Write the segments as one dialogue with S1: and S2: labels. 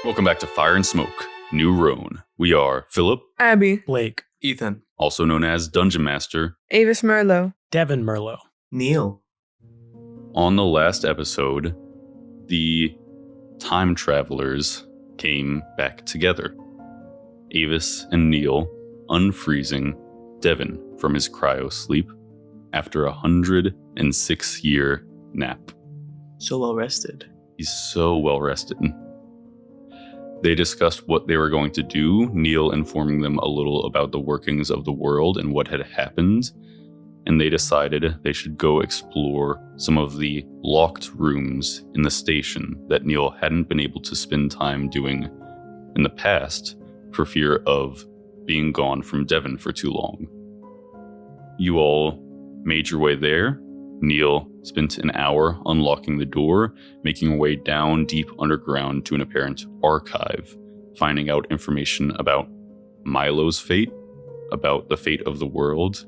S1: Welcome back to Fire and Smoke, New Ronne. We are Phillip,
S2: Abby,
S3: Blake,
S4: Ethan,
S1: also known as Dungeon Master.
S2: Avis Merlot,
S3: Devon Merlot.
S4: Neil.
S1: On the last episode, the time travelers came back together. Avis and Neil unfreezing Devon from his cryo sleep after a 106-year nap.
S4: So well rested.
S1: He's so well rested. They discussed what they were going to do, Neil informing them a little about the workings of the world and what had happened, and they decided they should go explore some of the locked rooms in the station that Neil hadn't been able to spend time doing in the past for fear of being gone from Devon for too long. You all made your way there. Neil spent an hour unlocking the door, making her way down deep underground to an apparent archive, finding out information about Milo's fate, about the fate of the world,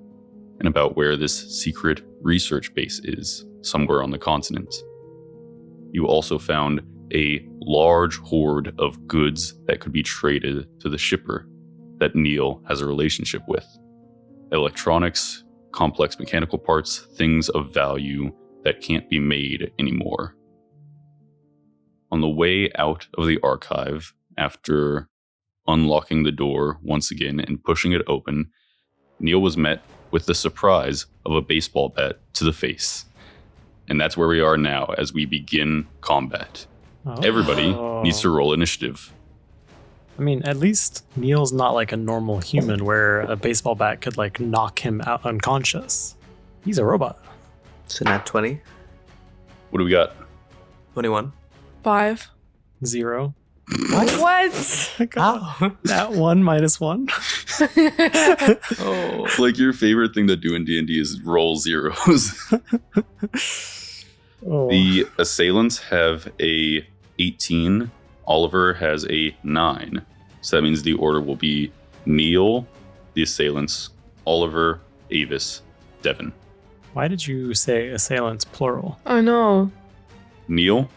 S1: and about where this secret research base is, somewhere on the continent. You also found a large hoard of goods that could be traded to the shipper that Neil has a relationship with. Electronics, complex mechanical parts, things of value that can't be made anymore. On the way out of the archive, after unlocking the door once again and pushing it open, Neil was met with the surprise of a baseball bat to the face. And that's where we are now as we begin combat.
S3: Oh.
S1: Everybody needs to roll initiative.
S3: I mean, at least Neil's not like a normal human where a baseball bat could like knock him out unconscious. He's a robot.
S4: So nat 20,
S1: What do we got?
S4: 21.
S2: 5.
S3: 0.
S2: What?
S4: Oh.
S3: That 1 minus 1.
S4: Oh.
S1: Like your favorite thing to do in D&D is roll zeros.
S3: Oh.
S1: The assailants have a 18. Oliver has a 9. So that means the order will be Neil, the assailants, Oliver, Avis, Devon.
S3: Why did you say assailants plural?
S2: I know.
S1: Neil,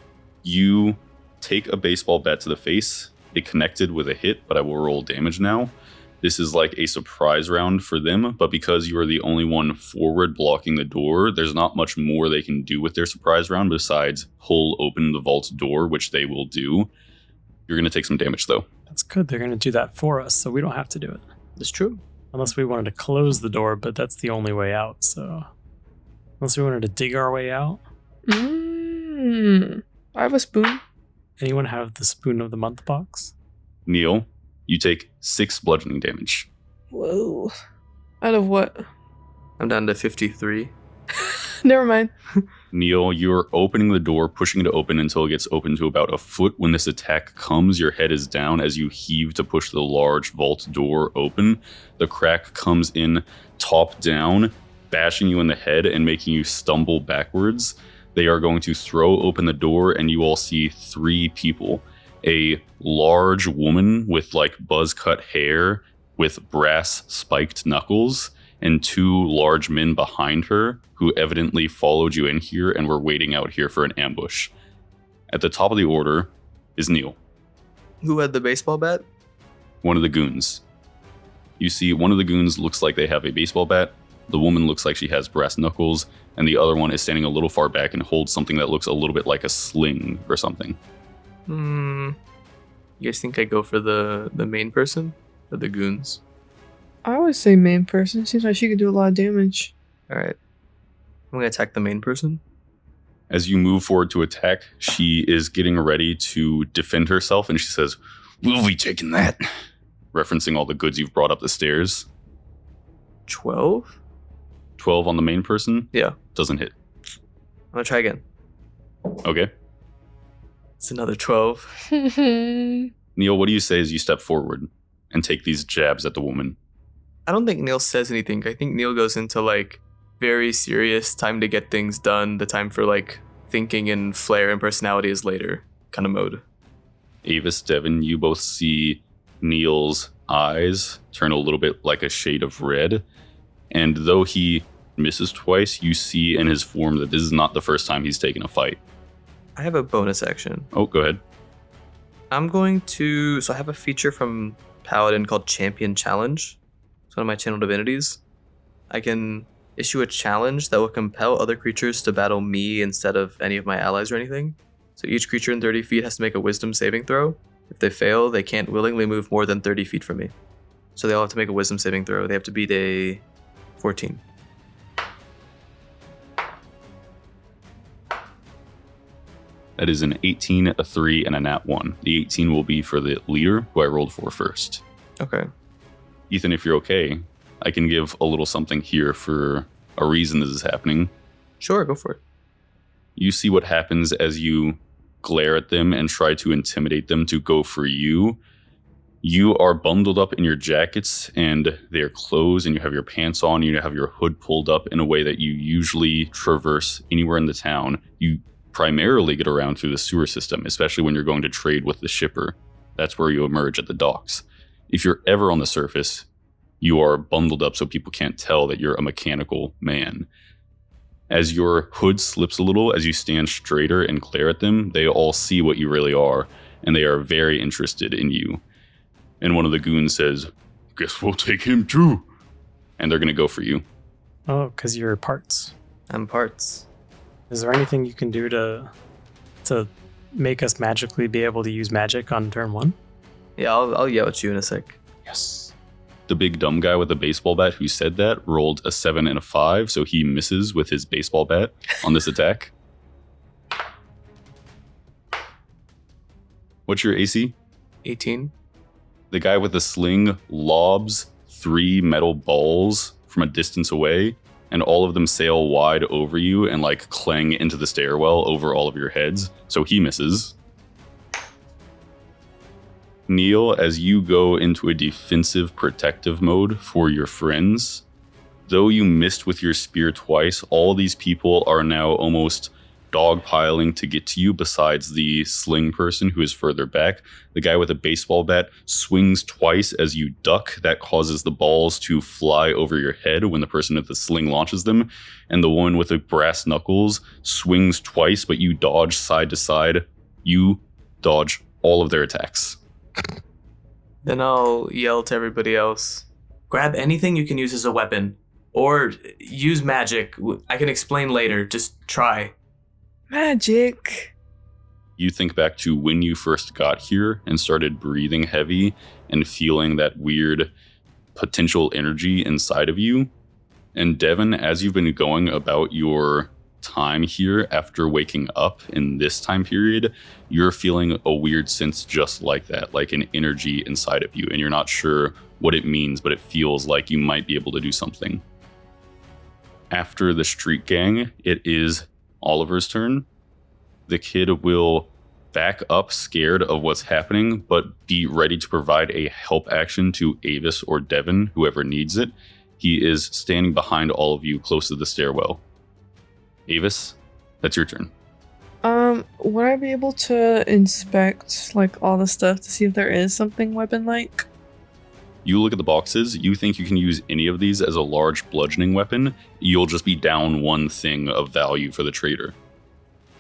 S1: you take a baseball bat to the face. It connected with a hit, but I will roll damage now. This is like a surprise round for them, but because you are the only one forward blocking the door, there's not much more they can do with their surprise round besides pull open the vault door, which they will do. You're going to take some damage, though.
S3: That's good. They're going to do that for us, so we don't have to do it.
S4: That's true.
S3: Unless we wanted to close the door, but that's the only way out, so... Unless we wanted to dig our way out.
S2: I have a spoon.
S3: Anyone have the spoon of the month box?
S1: Neil, you take 6 bludgeoning damage.
S2: Whoa. Out of what?
S4: I'm down to 53.
S2: Never mind.
S1: Neil, you're opening the door, pushing it open until it gets open to about a foot. When this attack comes, your head is down as you heave to push the large vault door open. The crack comes in top down, bashing you in the head and making you stumble backwards. They are going to throw open the door, and you all see 3 people. A large woman with like buzz-cut hair with brass spiked knuckles, and 2 large men behind her who evidently followed you in here and were waiting out here for an ambush. At the top of the order is Neil,
S4: Who had the baseball bat?
S1: one of the goons. You see one of the goons looks like they have a baseball bat, the woman looks like she has brass knuckles, and the other one is standing a little far back and holds something that looks a little bit like a sling or something.
S4: You guys think I go for the main person? Or the goons?
S2: I would say main person. Seems like she could do a lot of damage.
S4: Alright. I'm gonna attack the main person.
S1: As you move forward to attack, she is getting ready to defend herself, and she says, "We'll be taking that," referencing all the goods you've brought up the stairs.
S4: 12?
S1: 12 on the main person?
S4: Yeah.
S1: Doesn't hit.
S4: I'm gonna try again.
S1: Okay.
S4: It's another 12.
S1: Neil, what do you say as you step forward and take these jabs at the woman?
S4: I don't think Neil says anything. I think Neil goes into like very serious time to get things done. The time for like thinking and flair and personality is later kind of mode.
S1: Avis, Devon, you both see Neil's eyes turn a little bit like a shade of red. And though he misses twice, you see in his form that this is not the first time he's taken a fight.
S4: I have a bonus action.
S1: Oh, go ahead.
S4: I'm going to... So I have a feature from Paladin called Champion Challenge. It's one of my channel divinities. I can issue a challenge that will compel other creatures to battle me instead of any of my allies or anything. So each creature in 30 feet has to make a wisdom saving throw. If they fail, they can't willingly move more than 30 feet from me. So they all have to make a wisdom saving throw. They have to beat a 14.
S1: That is an 18, a 3, and a nat 1. The 18 will be for the leader, who I rolled for first.
S4: Okay.
S1: Ethan, if you're okay, I can give a little something here for a reason this is happening.
S4: Sure, go for it.
S1: You see what happens as you glare at them and try to intimidate them to go for you. You are bundled up in your jackets and their clothes, and you have your pants on, you have your hood pulled up in a way that you usually traverse anywhere in the town. You primarily get around through the sewer system, especially when you're going to trade with the shipper. That's where you emerge at the docks. If you're ever on the surface, you are bundled up so people can't tell that you're a mechanical man. As your hood slips a little, as you stand straighter and glare at them, they all see what you really are, and they are very interested in you. And one of the goons says, "Guess we'll take him too." And they're going to go for you.
S3: Oh, because you're parts.
S4: I'm parts.
S3: Is there anything you can do to make us magically be able to use magic on turn 1?
S4: Yeah, I'll yell at you in a sec.
S1: Yes. The big dumb guy with the baseball bat who said that rolled a 7 and a 5, so he misses with his baseball bat on this attack. What's your AC?
S4: 18.
S1: The guy with the sling lobs 3 metal balls from a distance away, and all of them sail wide over you and like clang into the stairwell over all of your heads, so he misses. Neil, as you go into a defensive protective mode for your friends, though you missed with your spear twice, all these people are now almost dogpiling to get to you besides the sling person who is further back. The guy with a baseball bat swings twice as you duck. That causes the balls to fly over your head when the person with the sling launches them. And the one with the brass knuckles swings twice, but you dodge side to side. You dodge all of their attacks.
S4: Then I'll yell to everybody else, grab anything you can use as a weapon. Or use magic. I can explain later. Just try.
S2: Magic.
S1: You think back to when you first got here and started breathing heavy and feeling that weird potential energy inside of you. And Devon, as you've been going about your time here after waking up in this time period, you're feeling a weird sense just like that, like an energy inside of you, and you're not sure what it means, but it feels like you might be able to do something. After the street gang, it is Oliver's turn. The kid will back up scared of what's happening, but be ready to provide a help action to Avis or Devon, whoever needs it. He is standing behind all of you close to the stairwell. Avis, that's your turn.
S2: Would I be able to inspect like all the stuff to see if there is something weapon-like?
S1: You look at the boxes, you think you can use any of these as a large bludgeoning weapon. You'll just be down one thing of value for the trader.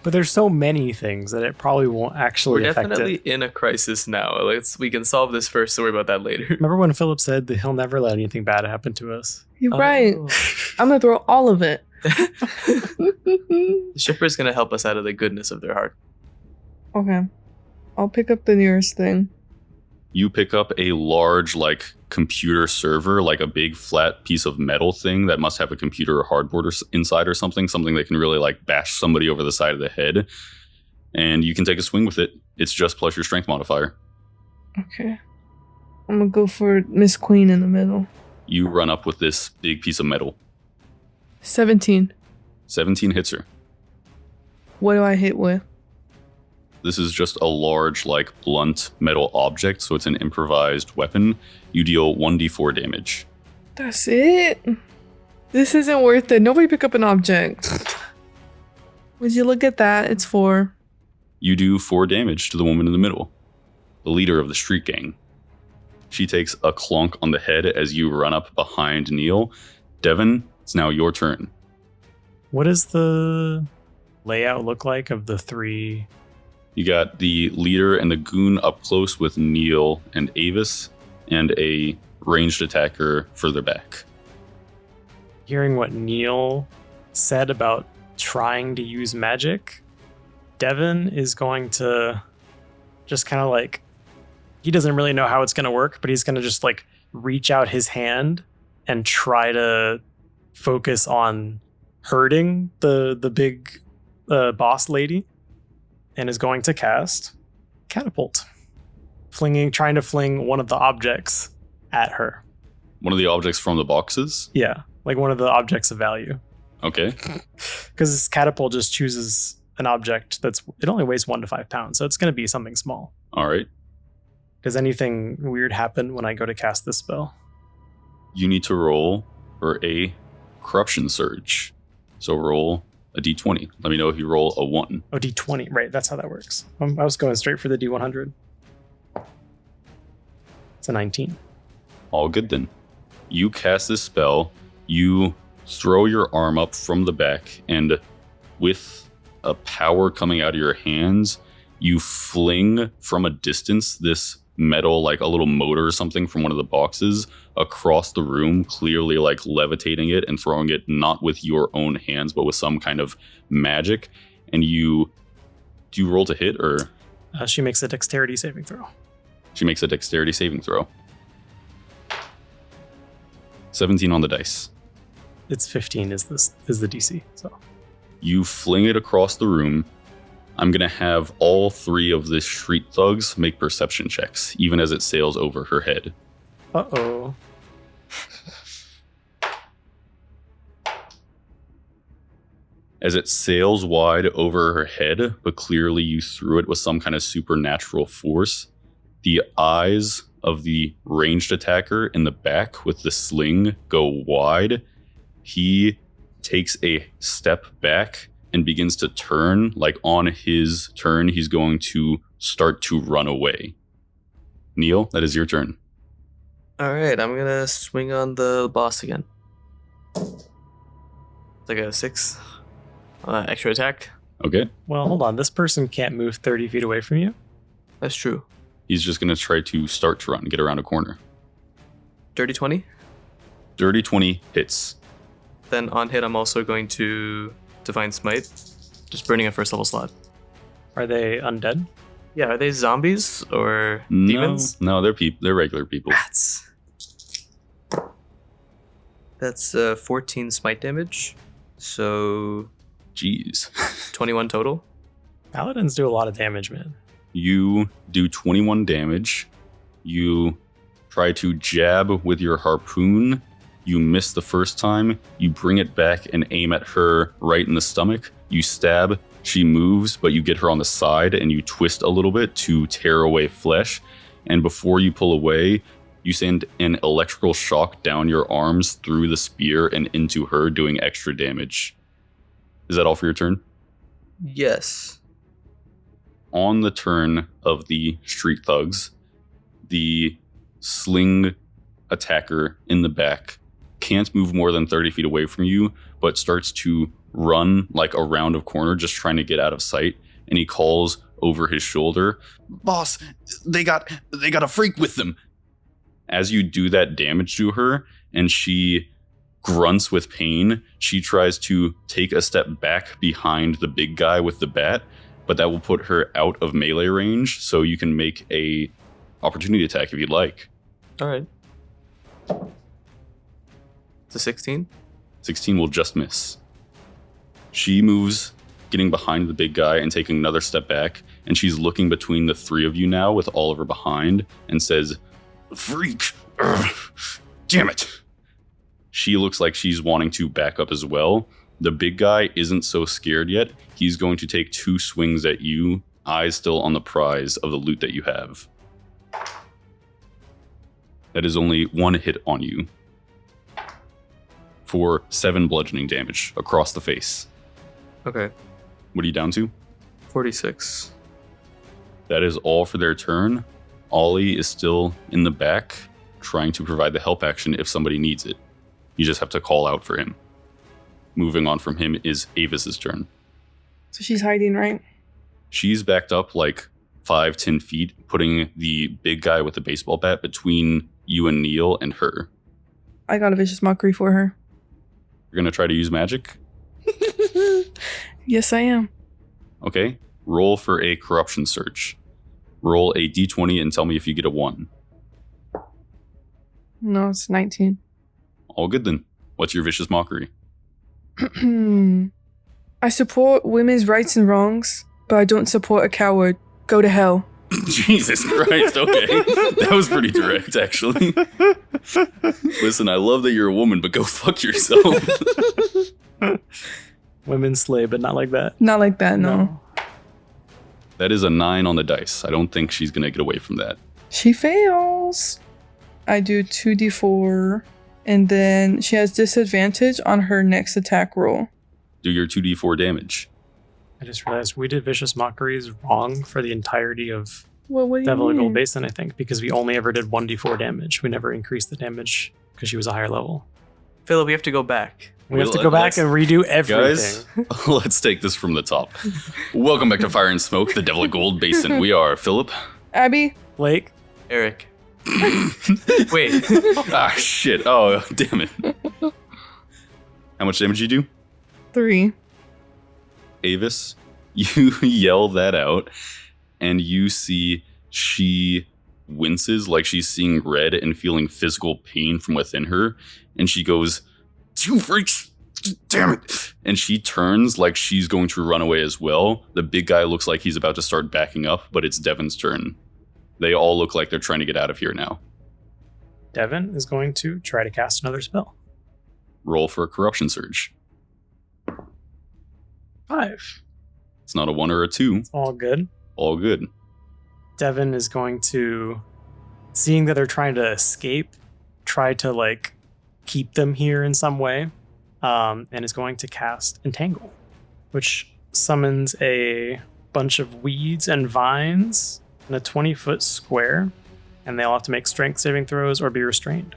S3: But there's so many things that it probably won't actually
S4: We're
S3: affect
S4: definitely
S3: it.
S4: in a crisis now. We can solve this first, so worry about that later.
S3: Remember when Phillip said that he'll never let anything bad happen to us?
S2: You're right. I'm gonna throw all of it.
S4: The shipper's gonna help us out of the goodness of their heart.
S2: Okay. I'll pick up the nearest thing.
S1: You pick up a large, computer server, like a big flat piece of metal thing that must have a computer or hardboard inside or something that can really, bash somebody over the side of the head. And you can take a swing with it. It's just plus your strength modifier.
S2: Okay. I'm gonna go for Miss Queen in the middle.
S1: You run up with this big piece of metal.
S2: 17.
S1: 17 hits her.
S2: What do I hit with?
S1: This is just a large, blunt metal object, so it's an improvised weapon. You deal 1d4 damage.
S2: That's it? This isn't worth it. Nobody pick up an object. Would you look at that? It's 4.
S1: You do 4 damage to the woman in the middle, the leader of the street gang. She takes a clunk on the head as you run up behind Neil. Devon, it's now your turn.
S3: What does the layout look like of the 3
S1: You got the leader and the goon up close with Neil and Avis, and a ranged attacker further back.
S3: Hearing what Neil said about trying to use magic, Devon is going to just kind of like, he doesn't really know how it's going to work, but he's going to just like reach out his hand and try to focus on hurting the big boss lady, and is going to cast Catapult, trying to fling one of the objects at her.
S1: One of the objects from the boxes?
S3: Yeah, like one of the objects of value.
S1: Okay.
S3: Because this Catapult just chooses an object it only weighs 1 to 5 pounds, so it's going to be something small.
S1: All right.
S3: Does anything weird happen when I go to cast this spell?
S1: You need to roll for a corruption surge. So roll a d20. Let me know if you roll a 1.
S3: Oh, d20. Right, that's how that works. I was going straight for the d100. It's a 19.
S1: All good then. You cast this spell. You throw your arm up from the back, and with a power coming out of your hands, you fling from a distance this metal, like a little motor or something from one of the boxes, across the room, clearly like levitating it and throwing it not with your own hands, but with some kind of magic. And do you roll to hit, or?
S3: She makes a dexterity saving throw.
S1: She makes a dexterity saving throw. 17 on the dice.
S3: It's 15 is the DC. So
S1: you fling it across the room. I'm going to have all 3 of the street thugs make perception checks, even as it sails over her head.
S3: Uh-oh.
S1: As it sails wide over her head, but clearly you threw it with some kind of supernatural force, the eyes of the ranged attacker in the back with the sling go wide. He takes a step back and begins to turn. Like on his turn, he's going to start to run away. Neil, that is your turn.
S4: All right, I'm gonna swing on the boss again. It's like a 6 extra attack.
S1: Okay.
S3: Well, hold on. This person can't move 30 feet away from you.
S4: That's true.
S1: He's just going to try to start to run, get around a corner.
S4: Dirty 20.
S1: Dirty 20 hits.
S4: Then on hit, I'm also going to Divine Smite, just burning a first level slot.
S3: Are they undead?
S4: Yeah, are they zombies or demons?
S1: No, they're regular people.
S4: Rats. That's 14 smite damage. So
S1: Jeez.
S4: 21 total.
S3: Paladins do a lot of damage, man.
S1: You do 21 damage. You try to jab with your harpoon. You miss the first time. You bring it back and aim at her right in the stomach. You stab. She moves, but you get her on the side and you twist a little bit to tear away flesh. And before you pull away, you send an electrical shock down your arms through the spear and into her, doing extra damage. Is that all for your turn?
S4: Yes.
S1: On the turn of the street thugs, the sling attacker in the back can't move more than 30 feet away from you, but starts to run like around a corner, just trying to get out of sight. And he calls over his shoulder, "Boss, they got a freak with them." As you do that damage to her and she grunts with pain, she tries to take a step back behind the big guy with the bat, but that will put her out of melee range, so you can make a opportunity attack if you'd like.
S4: All right. It's a 16.
S1: 16 will just miss. She moves, getting behind the big guy and taking another step back, and she's looking between the 3 of you now with Oliver behind and says, "Freak! Urgh. Damn it!" She looks like she's wanting to back up as well. The big guy isn't so scared yet. He's going to take 2 swings at you, eyes still on the prize of the loot that you have. That is only 1 hit on you for 7 bludgeoning damage across the face.
S4: Okay.
S1: What are you down to?
S4: 46.
S1: That is all for their turn. Ollie is still in the back, trying to provide the help action if somebody needs it. You just have to call out for him. Moving on from him is Avis's turn.
S2: So she's hiding, right?
S1: She's backed up like 5-10 feet, putting the big guy with the baseball bat between you and Neil and her.
S2: I got a vicious mockery for her.
S1: You're going to try to use magic?
S2: Yes, I am.
S1: Okay. Roll for a corruption search. Roll a d20 and tell me if you get a 1.
S2: No, it's 19.
S1: All good then. What's your vicious mockery?
S2: I support women's rights and wrongs, but I don't support a coward. Go to hell.
S1: Jesus Christ, okay. That was pretty direct, actually. Listen, I love that you're a woman, but go fuck yourself.
S3: Women slay, but not like that.
S2: Not like that, no.
S1: That is a 9 on the dice. I don't think she's going to get away from that.
S2: She fails. I do 2d4, and then she has disadvantage on her next attack roll.
S1: Do your 2d4 damage.
S3: I just realized we did vicious mockeries wrong for the entirety of
S2: What do you
S3: Devil
S2: mean?
S3: Gold Basin, I think, because we only ever did 1d4 damage. We never increased the damage because she was a higher level.
S4: Phillip, we have to go back.
S3: We have to go back and redo everything.
S1: Guys, let's take this from the top. Welcome back to Fire and Smoke, the Devil Gold Basin. We are Phillip.
S2: Abby?
S3: Blake?
S4: Eric. Wait.
S1: Ah, shit. Oh, damn it. How much damage did you do?
S2: 3.
S1: Avis, you yell that out, and you see she winces like she's seeing red and feeling physical pain from within her, and she goes, "You freaks! Damn it!" And she turns like she's going to run away as well. The big guy looks like he's about to start backing up, but it's Devon's turn. They all look like they're trying to get out of here now.
S3: Devon is going to try to cast another spell.
S1: Roll for a corruption surge.
S3: 5.
S1: It's not a 1 or a 2.
S3: All good.
S1: All good.
S3: Devon is going to, seeing that they're trying to escape, try to like keep them here in some way, and is going to cast Entangle, which summons a bunch of weeds and vines in a 20-foot square, and they all have to make strength saving throws or be restrained.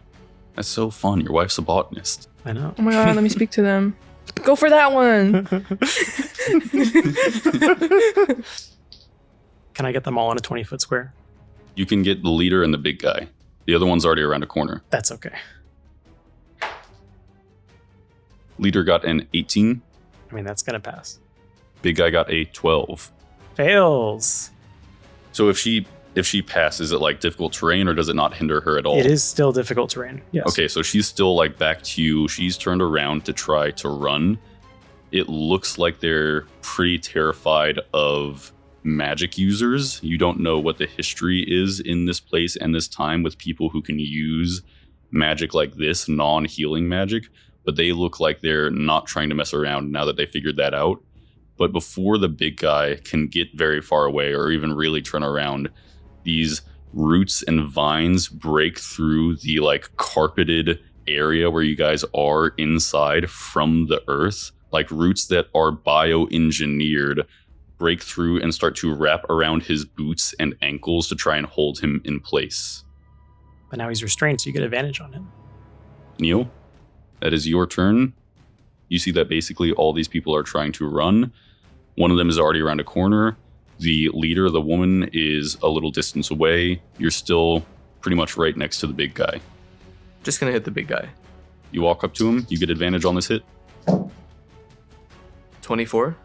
S1: That's so fun. Your wife's a botanist.
S3: I know.
S2: Oh my god, let me speak to them. Go for that one!
S3: Can I get them all in a 20-foot square?
S1: You can get the leader and the big guy. The other one's already around a corner.
S3: That's okay.
S1: Leader got an 18.
S3: I mean, that's going to pass.
S1: Big guy got a 12.
S3: Fails.
S1: So if she passes, is it like difficult terrain or does it not hinder her at all?
S3: It is still difficult terrain. Yes.
S1: Okay, so she's still like back to you. She's turned around to try to run. It looks like they're pretty terrified of magic users. You don't know what the history is in this place and this time with people who can use magic like this, non-healing magic, but they look like they're not trying to mess around now that they figured that out. But before the big guy can get very far away or even really turn around, these roots and vines break through the like carpeted area where you guys are inside from the earth, like roots that are bioengineered break through and start to wrap around his boots and ankles to try and hold him in place.
S3: But now he's restrained, so you get advantage on him.
S1: Neil, that is your turn. You see that basically all these people are trying to run. One of them is already around a corner. The leader, the woman, is a little distance away. You're still pretty much right next to the big guy.
S4: Just gonna hit the big guy.
S1: You walk up to him. You get advantage on this hit.
S4: 24.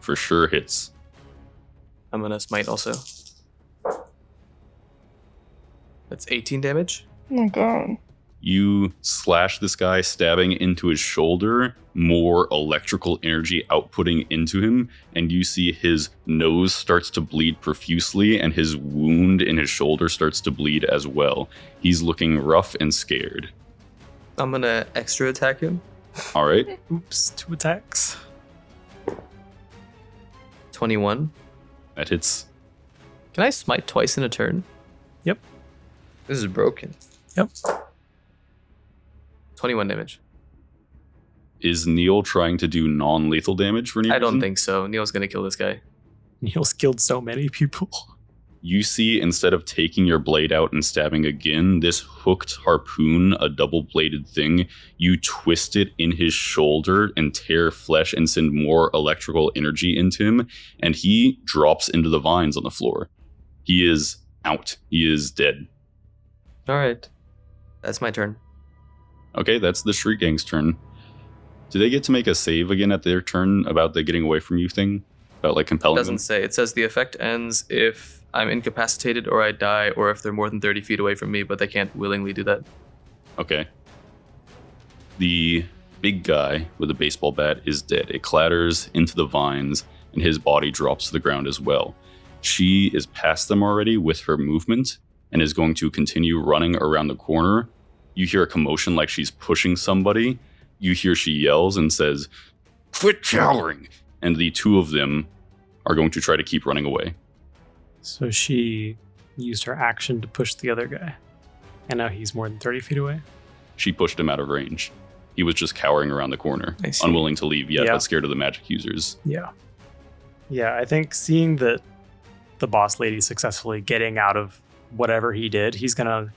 S1: For sure hits.
S4: I'm gonna smite also. That's 18 damage.
S2: Oh my god.
S1: You slash this guy, stabbing into his shoulder, more electrical energy outputting into him, and you see his nose starts to bleed profusely, and his wound in his shoulder starts to bleed as well. He's looking rough and scared.
S4: I'm gonna extra attack him.
S1: All right.
S3: Oops, 2 attacks.
S4: 21.
S1: That hits.
S4: Can I smite twice in a turn?
S3: Yep.
S4: This is broken.
S3: Yep.
S4: 21 damage.
S1: Is Neil trying to do non-lethal damage for any
S4: I don't
S1: reason?
S4: think so. Neil's gonna kill this guy.
S3: Neil's killed so many people.
S1: you see, instead of taking your blade out and stabbing again, this hooked harpoon, a double-bladed thing, you twist it in his shoulder and tear flesh and send more electrical energy into him, and he drops into the vines on the floor. He is out. He is dead.
S4: All right. That's my turn.
S1: Okay, that's the Shriek Gang's turn. Do they get to make a save again at their turn about the getting away from you thing? About, like,
S4: It
S1: compelling
S4: doesn't
S1: them?
S4: say. It says the effect ends if I'm incapacitated or I die or if they're more than 30 feet away from me, but they can't willingly do that.
S1: Okay. The big guy with a baseball bat is dead. It clatters into the vines, and his body drops to the ground as well. She is past them already with her movement and is going to continue running around the corner. You hear a commotion like she's pushing somebody. You hear she yells and says, "Quit cowering!" And the two of them are going to try to keep running away.
S3: So she used her action to push the other guy. And now he's more than 30 feet away.
S1: She pushed him out of range. He was just cowering around the corner,
S4: I see.
S1: unwilling to leave yet,
S3: Yeah.
S1: but scared of the magic users.
S3: Yeah. Yeah, I think seeing that the boss lady successfully getting out of whatever he did, he's going to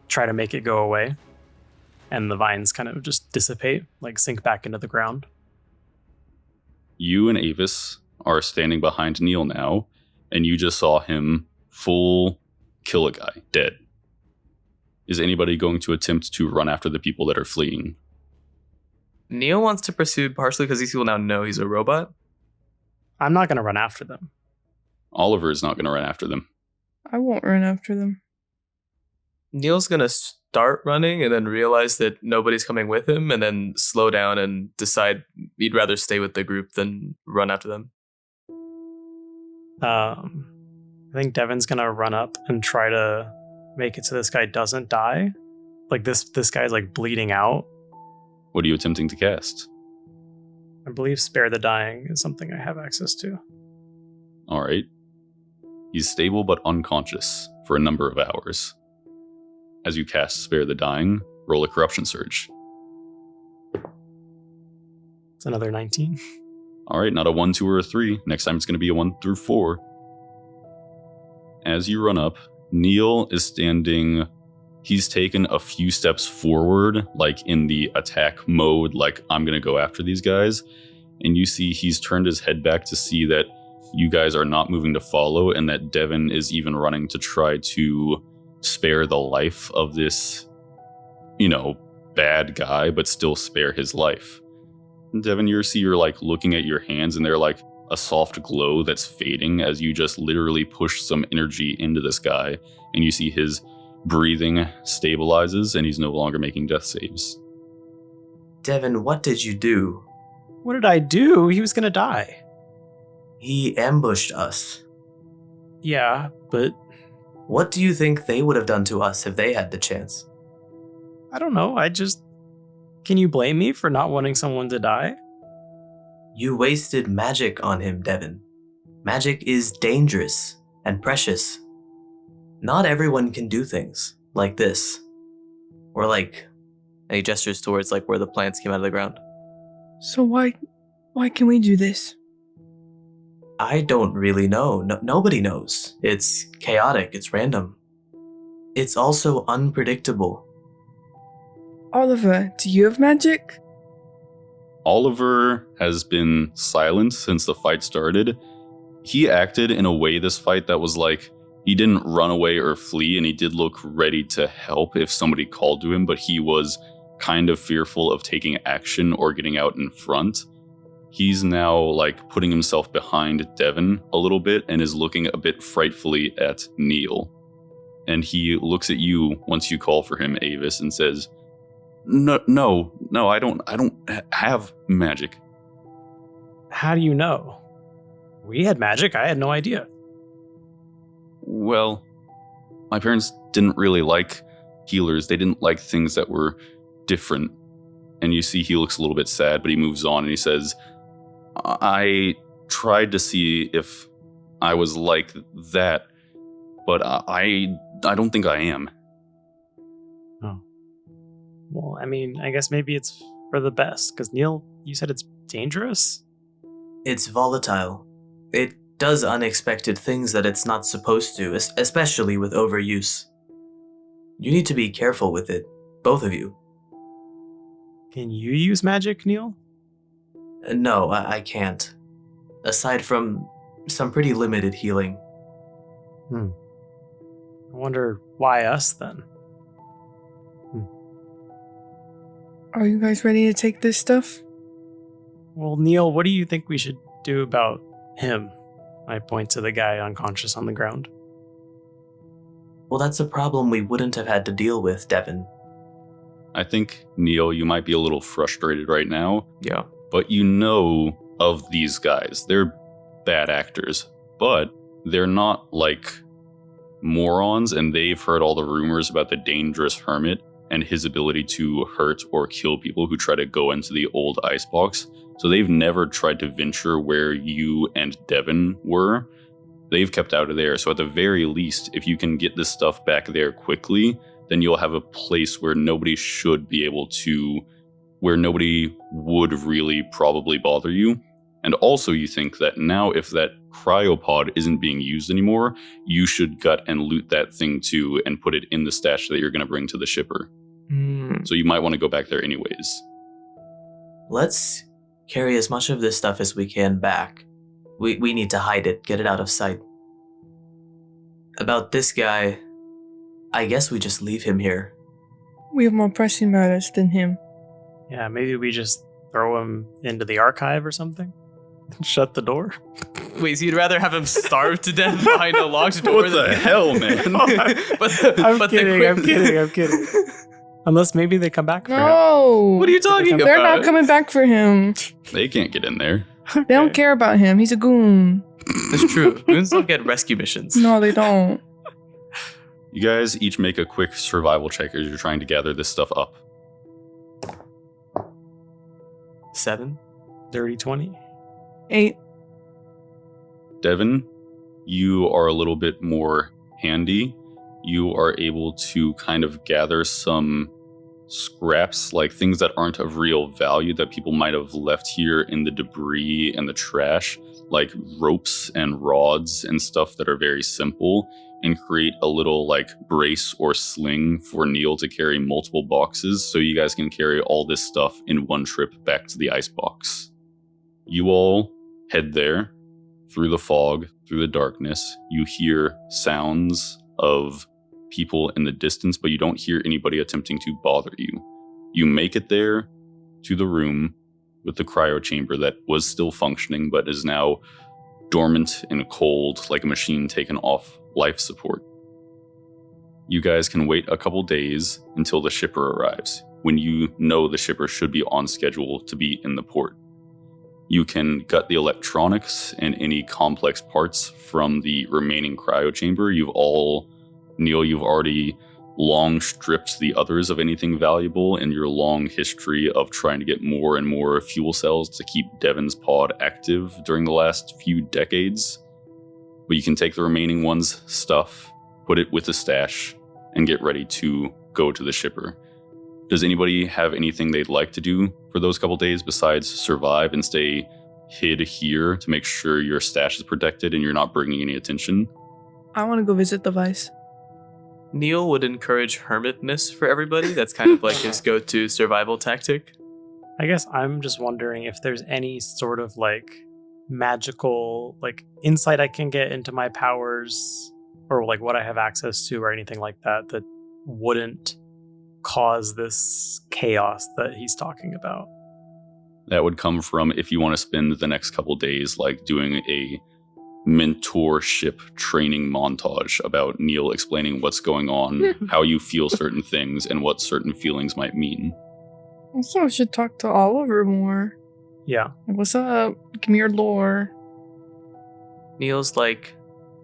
S3: try to make it go away. And the vines kind of just dissipate, like sink back into the ground.
S1: You and Avis are standing behind Neil now, and you just saw him full kill a guy, dead. Is anybody going to attempt to run after the people that are fleeing?
S4: Neil wants to pursue partially because these people now know he's a robot.
S3: I'm not going to run after them.
S1: Oliver is not going to run after them.
S2: I won't run after them.
S4: Neil's gonna start running and then realize that nobody's coming with him and then slow down and decide he'd rather stay with the group than run after them.
S3: I think Devon's going to run up and try to make it so this guy doesn't die. Like this guy's like bleeding out.
S1: What are you attempting to cast?
S3: I believe Spare the Dying is something I have access to.
S1: All right. He's stable but unconscious for a number of hours. As you cast Spare the Dying, roll a Corruption Surge.
S3: It's another 19.
S1: All right, not a 1, 2, or a 3. Next time it's going to be a 1 through 4. As you run up, Neil is standing. He's taken a few steps forward, like in the attack mode, like I'm going to go after these guys. And you see he's turned his head back to see that you guys are not moving to follow, and that Devon is even running to try to spare the life of this, bad guy, but still spare his life. And Devon, you're like looking at your hands, and they're like a soft glow that's fading as you just literally push some energy into this guy, and you see his breathing stabilizes, and he's no longer making death saves.
S5: Devon, what did you do?
S3: What did I do? He was going to die.
S5: He ambushed us.
S3: Yeah, but
S5: What do you think they would have done to us if they had the chance?
S3: I don't know. Can you blame me for not wanting someone to die?
S5: You wasted magic on him, Devon. Magic is dangerous and precious. Not everyone can do things like this. Or like...
S4: And he gestures towards like where the plants came out of the ground.
S2: So why can we do this?
S5: I don't really know. Nobody knows. It's chaotic. It's random. It's also unpredictable.
S2: Oliver, do you have magic?
S1: Oliver has been silent since the fight started. He acted in a way this fight that was like, he didn't run away or flee, and he did look ready to help if somebody called to him, but he was kind of fearful of taking action or getting out in front. He's now like putting himself behind Devon a little bit and is looking a bit frightfully at Neil. And he looks at you once you call for him, Avis, and says, No, I don't have magic.
S3: How do you know? We had magic. I had no idea.
S1: Well, my parents didn't really like healers. They didn't like things that were different. And you see he looks a little bit sad, but he moves on and he says, I tried to see if I was like that, but I don't think I am.
S3: Oh. Well, I mean, I guess maybe it's for the best, because Neil, you said it's dangerous?
S5: It's volatile. It does unexpected things that it's not supposed to, especially with overuse. You need to be careful with it, both of you.
S3: Can you use magic, Neil?
S5: No, I can't. Aside from some pretty limited healing.
S3: I wonder why us then?
S2: Are you guys ready to take this stuff?
S3: Well, Neil, what do you think we should do about him? I point to the guy unconscious on the ground.
S5: Well, that's a problem we wouldn't have had to deal with, Devon.
S1: I think, Neil, you might be a little frustrated right now,
S4: Yeah.
S1: but you know of these guys. They're bad actors, but they're not like morons, and they've heard all the rumors about the dangerous hermit and his ability to hurt or kill people who try to go into the old icebox. So they've never tried to venture where you and Devon were. They've kept out of there. So at the very least, if you can get this stuff back there quickly, then you'll have a place where nobody should be able to, where nobody would really probably bother you. And also you think that now if that cryopod isn't being used anymore, you should gut and loot that thing too and put it in the stash that you're going to bring to the shipper. So you might want to go back there anyways.
S5: Let's carry as much of this stuff as we can back. We need to hide it, get it out of sight. About this guy, I guess we just leave him here.
S2: We have more pressing matters than him.
S3: Yeah, maybe we just throw him into the archive or something? Shut the door?
S4: Wait, so you'd rather have him starve to death behind a locked door?
S1: What the hell, man?
S3: I'm kidding. Unless maybe they come back for him.
S2: No!
S4: What are you talking about?
S2: They're not coming back for him.
S1: They can't get in there.
S2: They don't care about him. He's a goon.
S4: That's true. Goons don't get rescue missions.
S2: No, they don't.
S1: You guys each make a quick survival check as you're trying to gather this stuff up.
S4: 7?
S3: Dirty 20.
S2: 8.
S1: Devon, you are a little bit more handy. You are able to kind of gather some scraps, like things that aren't of real value that people might have left here in the debris and the trash, like ropes and rods and stuff that are very simple, and create a little like brace or sling for Neil to carry multiple boxes so you guys can carry all this stuff in one trip back to the icebox. You all head there through the fog, through the darkness. You hear sounds of people in the distance, but you don't hear anybody attempting to bother you. You make it there to the room with the cryo chamber that was still functioning, but is now dormant and cold, like a machine taken off life support. You guys can wait a couple days until the shipper arrives, when you know the shipper should be on schedule to be in the port. You can gut the electronics and any complex parts from the remaining cryo chamber. Neil, you've already long stripped the others of anything valuable in your long history of trying to get more and more fuel cells to keep Devon's pod active during the last few decades. But you can take the remaining one's stuff, put it with the stash, and get ready to go to the shipper. Does anybody have anything they'd like to do for those couple days besides survive and stay hid here to make sure your stash is protected and you're not bringing any attention?
S2: I want to go visit the Vice.
S4: Neil would encourage hermitness for everybody. That's kind of like his go-to survival tactic.
S3: I guess I'm just wondering if there's any sort of like magical like insight I can get into my powers or like what I have access to or anything like that that wouldn't cause this chaos that he's talking about.
S1: That would come from if you want to spend the next couple days like doing a mentorship training montage about Neil explaining what's going on, how you feel certain things, and what certain feelings might mean.
S2: Also, I should talk to Oliver more.
S3: Yeah.
S2: Like, what's up? Give me your lore.
S4: Neil's like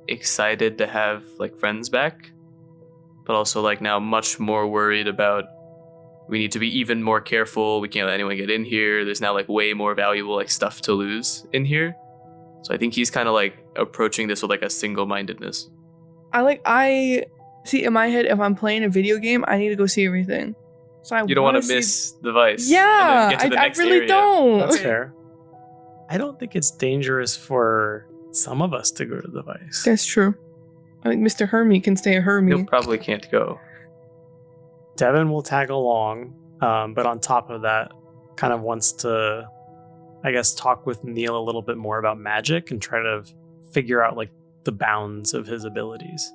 S4: excited to have like friends back, but also like now much more worried about we need to be even more careful. We can't let anyone get in here. There's now like way more valuable like stuff to lose in here. So I think he's kind of like approaching this with like a single-mindedness.
S2: I see in my head, if I'm playing a video game, I need to go see everything. So
S4: You don't want to miss the Vice.
S2: Yeah,
S4: and then get to the
S2: I
S4: next
S2: really
S4: area.
S2: don't.
S3: That's fair. I don't think it's dangerous for some of us to go to the Vice.
S2: That's true. I think Mr. Hermie can stay a Hermie.
S4: You probably can't go.
S3: Devin will tag along, but on top of that, kind of wants to, I guess, talk with Neil a little bit more about magic and try to figure out like the bounds of his abilities.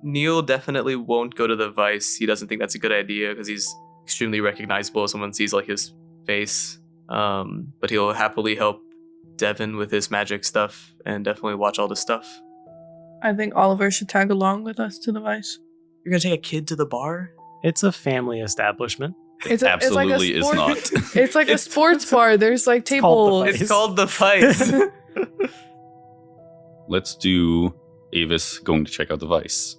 S4: Neil definitely won't go to the Vice. He doesn't think that's a good idea because he's extremely recognizable if someone sees like his face. But he'll happily help Devin with his magic stuff and definitely watch all the stuff.
S2: I think Oliver should tag along with us to the Vice.
S4: You're gonna take a kid to the bar?
S3: It's a family establishment.
S1: Absolutely is not.
S2: It's like a sports bar. There's like
S3: called the
S2: tables.
S3: Vice.
S4: It's called the Vice.
S1: Let's do Avis going to check out the Vice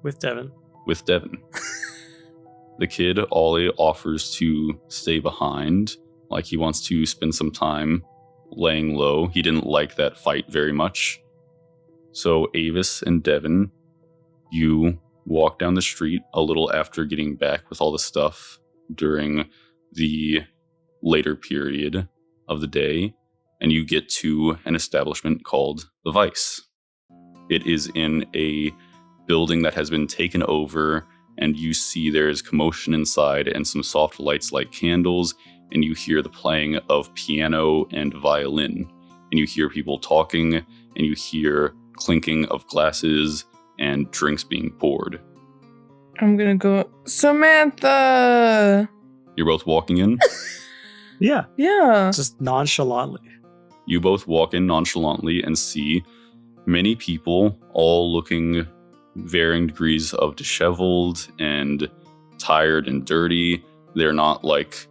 S3: With Devin.
S1: with Devin. The kid, Ollie, offers to stay behind. Like he wants to spend some time laying low. He didn't like that fight very much. So Avis and Devin, you walk down the street a little after getting back with all the stuff during the later period of the day, and you get to an establishment called the Vice. It is in a building that has been taken over, and you see there's commotion inside and some soft lights like candles, and you hear the playing of piano and violin, and you hear people talking, and you hear clinking of glasses and drinks being poured.
S2: I'm gonna go, Samantha!
S1: You're both walking in.
S3: Yeah.
S2: Yeah.
S3: Just nonchalantly.
S1: You both walk in nonchalantly and see many people, all looking varying degrees of disheveled and tired and dirty. They're not like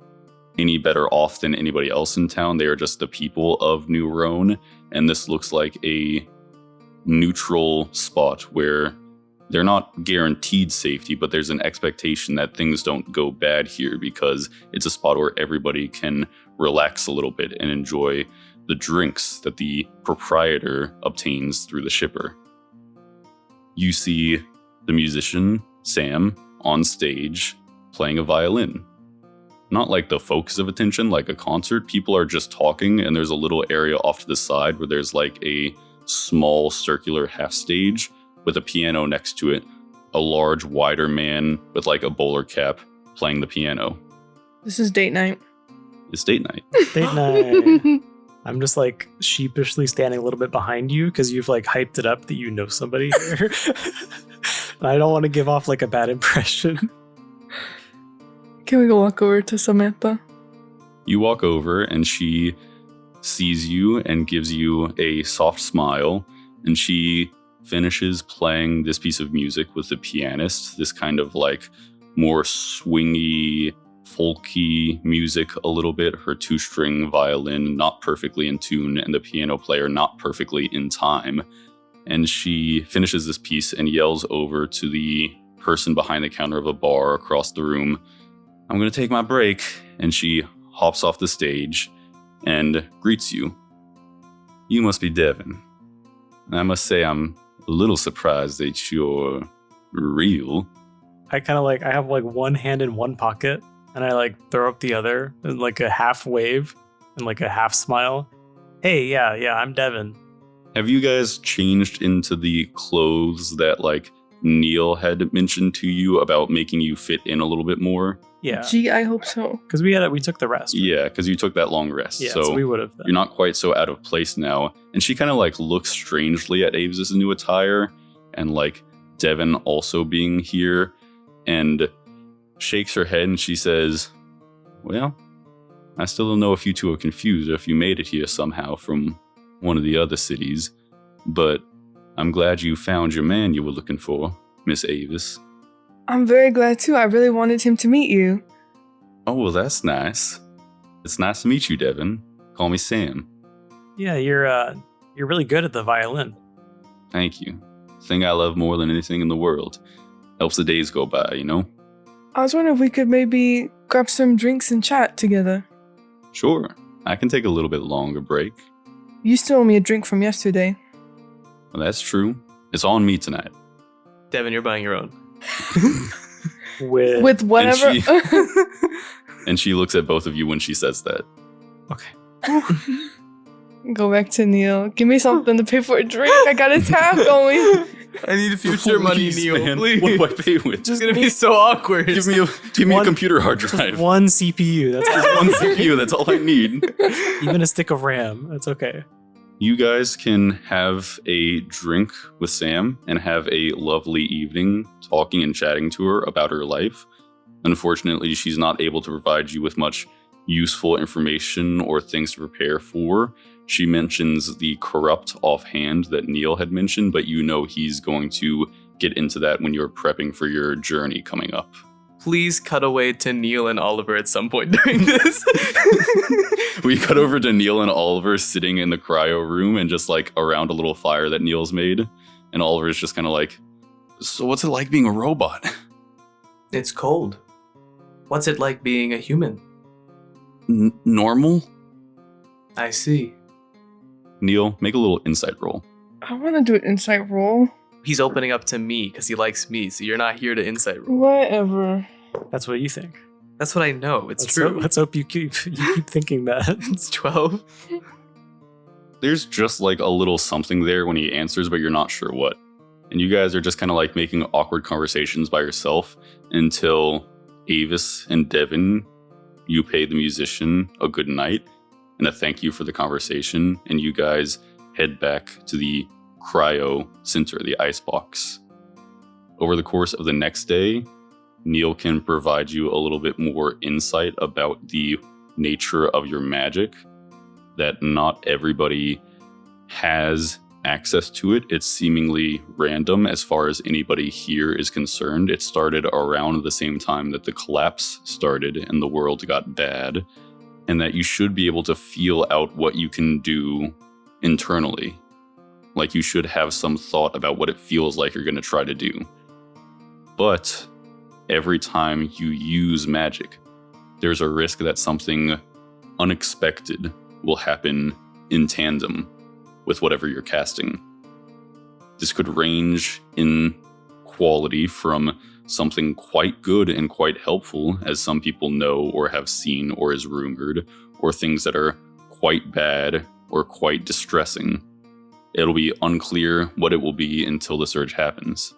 S1: any better off than anybody else in town. They are just the people of New Ronne, and this looks like a neutral spot where they're not guaranteed safety, but there's an expectation that things don't go bad here because it's a spot where everybody can relax a little bit and enjoy the drinks that the proprietor obtains through the shipper. You see the musician, Sam, on stage playing a violin. Not like the focus of attention, like a concert. People are just talking, and there's a little area off to the side where there's like a small circular half stage with a piano next to it. A large, wider man with like a bowler cap playing the piano.
S2: This is date night.
S1: It's date night.
S3: Date night. I'm just like sheepishly standing a little bit behind you because you've like hyped it up that you know somebody here. And I don't want to give off like a bad impression.
S2: Can we go walk over to Samantha?
S1: You walk over and she sees you and gives you a soft smile, and she finishes playing this piece of music with the pianist, this kind of like more swingy, folky music a little bit, her 2-string violin not perfectly in tune and the piano player not perfectly in time. And she finishes this piece and yells over to the person behind the counter of a bar across the room, "I'm going to take my break." And she hops off the stage and greets you. "You must be Devin. I must say I'm a little surprised that you're real."
S3: I kind of like, I have like one hand in one pocket and I like throw up the other and like a half wave and like a half smile. "Hey, yeah, I'm Devin."
S1: Have you guys changed into the clothes that like Neil had mentioned to you about making you fit in a little bit more?
S3: Yeah.
S2: Gee, I hope so.
S3: Because we took the rest.
S1: Yeah, because you took that long rest.
S3: Yeah, so we would have.
S1: You're not quite so out of place now. And she kind of like looks strangely at Avis' new attire and like Devin also being here and shakes her head and she says, "Well, I still don't know if you two are confused or if you made it here somehow from one of the other cities, but I'm glad you found your man you were looking for, Miss Avis."
S2: I'm very glad too. I really wanted him to meet you.
S1: "Oh, well, that's nice. It's nice to meet you, Devin. Call me Sam."
S3: Yeah, you're really good at the violin.
S1: "Thank you. Thing I love more than anything in the world. Helps the days go by, you know?"
S2: I was wondering if we could maybe grab some drinks and chat together.
S1: "Sure. I can take a little bit longer break."
S2: You still owe me a drink from yesterday.
S1: "Well, that's true. It's on me tonight."
S4: Devin, you're buying your own.
S3: With
S2: Whatever.
S1: And she looks at both of you when she says that.
S3: Okay.
S2: Go back to Neil. Give me something to pay for a drink. I got a tab going.
S4: I need future money,
S1: Please,
S4: Neil.
S1: man.
S4: Please.
S1: What do I pay with?
S4: It's gonna be so awkward.
S1: Give me a computer hard drive.
S3: One CPU. That's
S1: One CPU. That's all I need.
S3: even a stick of RAM. That's okay.
S1: You guys can have a drink with Sam and have a lovely evening talking and chatting to her about her life. Unfortunately, she's not able to provide you with much useful information or things to prepare for. She mentions the corrupt offhand that Neil had mentioned, but you know he's going to get into that when you're prepping for your journey coming up.
S4: Please cut away to Neil and Oliver at some point during this.
S1: We cut over to Neil and Oliver sitting in the cryo room and just like around a little fire that Neil's made. And Oliver's just kind of like, so what's it like being a robot?
S5: It's cold. What's it like being a human?
S1: Normal?
S5: I see.
S1: Neil, make a little insight roll.
S2: I want to do an insight roll.
S4: He's opening up to me because he likes me, so you're not here to insight roll.
S2: Whatever.
S3: That's what you think.
S4: That's what I know. It's
S3: Let's
S4: true.
S3: Hope, let's hope you keep thinking that.
S4: It's 12.
S1: There's just like a little something there when he answers, but you're not sure what. And you guys are just kind of like making awkward conversations by yourself until Avis and Devon, you pay the musician a good night and a thank you for the conversation, and you guys head back to the cryo center, the icebox. Over the course of the next day, Neil can provide you a little bit more insight about the nature of your magic, that not everybody has access to it. It's seemingly random as far as anybody here is concerned. It started around the same time that the collapse started and the world got bad, and that you should be able to feel out what you can do internally. Like you should have some thought about what it feels like you're going to try to do. But every time you use magic, there's a risk that something unexpected will happen in tandem with whatever you're casting. This could range in quality from something quite good and quite helpful, as some people know or have seen or is rumored, or things that are quite bad or quite distressing. It'll be unclear what it will be until the surge happens.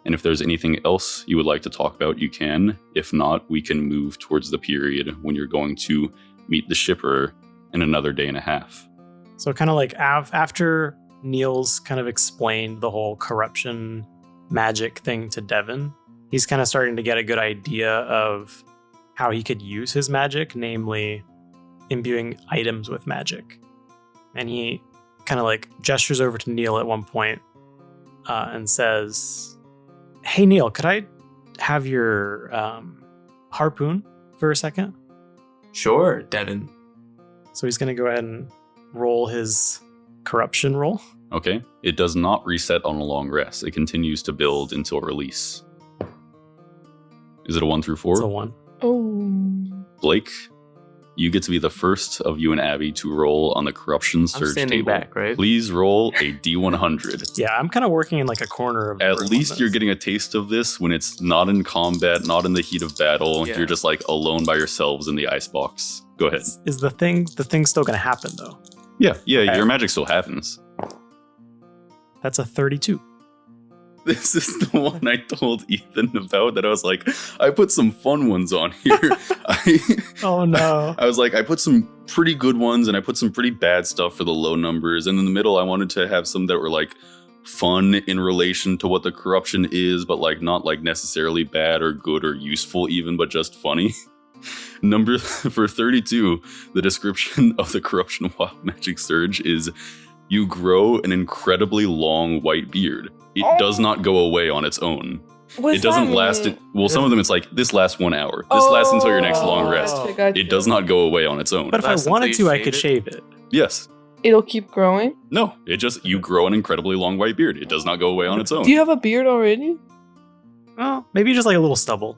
S1: And if there's anything else you would like to talk about, you can. If not, we can move towards the period when you're going to meet the shipper in another day and a half.
S3: So kind of like after Neil's kind of explained the whole corruption magic thing to Devon, he's kind of starting to get a good idea of how he could use his magic, namely imbuing items with magic. And he kind of like gestures over to Neil at one point and says, "Hey Neil, could I have your harpoon for a second?"
S5: Sure, Devon.
S3: So he's going to go ahead and roll his corruption roll.
S1: Okay? It does not reset on a long rest. It continues to build until release. Is it a 1 through 4?
S3: It's a 1.
S2: Oh.
S1: Blake, you get to be the first of you and Abby to roll on the corruption surge
S4: I'm standing
S1: table.
S4: back, right?
S1: Please roll a D100.
S3: Yeah, I'm kind of working in like a corner of the
S1: At
S3: room
S1: least
S3: on
S1: you're
S3: this.
S1: getting a taste of this when it's not in combat, not in the heat of battle.
S4: Yeah.
S1: You're just like alone by yourselves in the icebox. Go ahead.
S3: Is the thing still going to happen though?
S1: Yeah,
S3: Okay.
S1: your magic still happens.
S3: That's a 32.
S1: This is the one I told Ethan about that I was like, I put some fun ones on here.
S3: Oh no.
S1: I was like, I put some pretty good ones and I put some pretty bad stuff for the low numbers. And in the middle, I wanted to have some that were like fun in relation to what the corruption is, but like not like necessarily bad or good or useful even, but just funny. Number for 32, the description of the corruption wild magic surge is you grow an incredibly long white beard. It does not go away on its own.
S2: What's
S1: It doesn't
S2: that
S1: last.
S2: mean?
S1: Well, some of them it's like this lasts 1 hour. This lasts until your next long rest.
S2: Gotcha.
S1: It does not go away on its own.
S3: But if I
S4: Lasts
S3: wanted
S4: until
S3: to,
S4: you
S3: I could
S4: shave
S3: shave it.
S1: Yes.
S2: It'll keep growing.
S1: No. It just you grow an incredibly long white beard. It does not go away on its own.
S2: Do you have a beard already?
S3: Well, maybe just like a little stubble.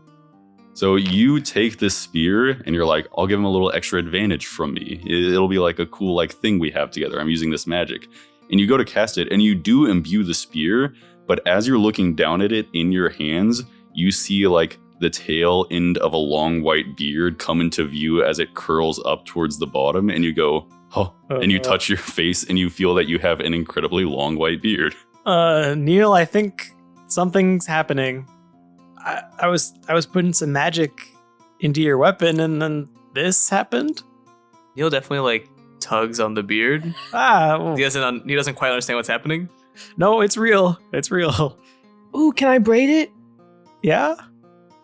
S1: So you take this spear and you're like, I'll give him a little extra advantage from me. It'll be like a cool like thing we have together. I'm using this magic. And you go to cast it and you do imbue the spear, but as you're looking down at it in your hands, you see like the tail end of a long white beard come into view as it curls up towards the bottom and you go, Oh, and you touch your face and you feel that you have an incredibly long white beard.
S3: Neil, I think something's happening. I was putting some magic into your weapon, and then this happened.
S4: Neil definitely like tugs on the beard.
S3: Well,
S4: He doesn't quite understand what's happening.
S3: no, it's real. It's real.
S2: Ooh, can I braid it?
S3: Yeah.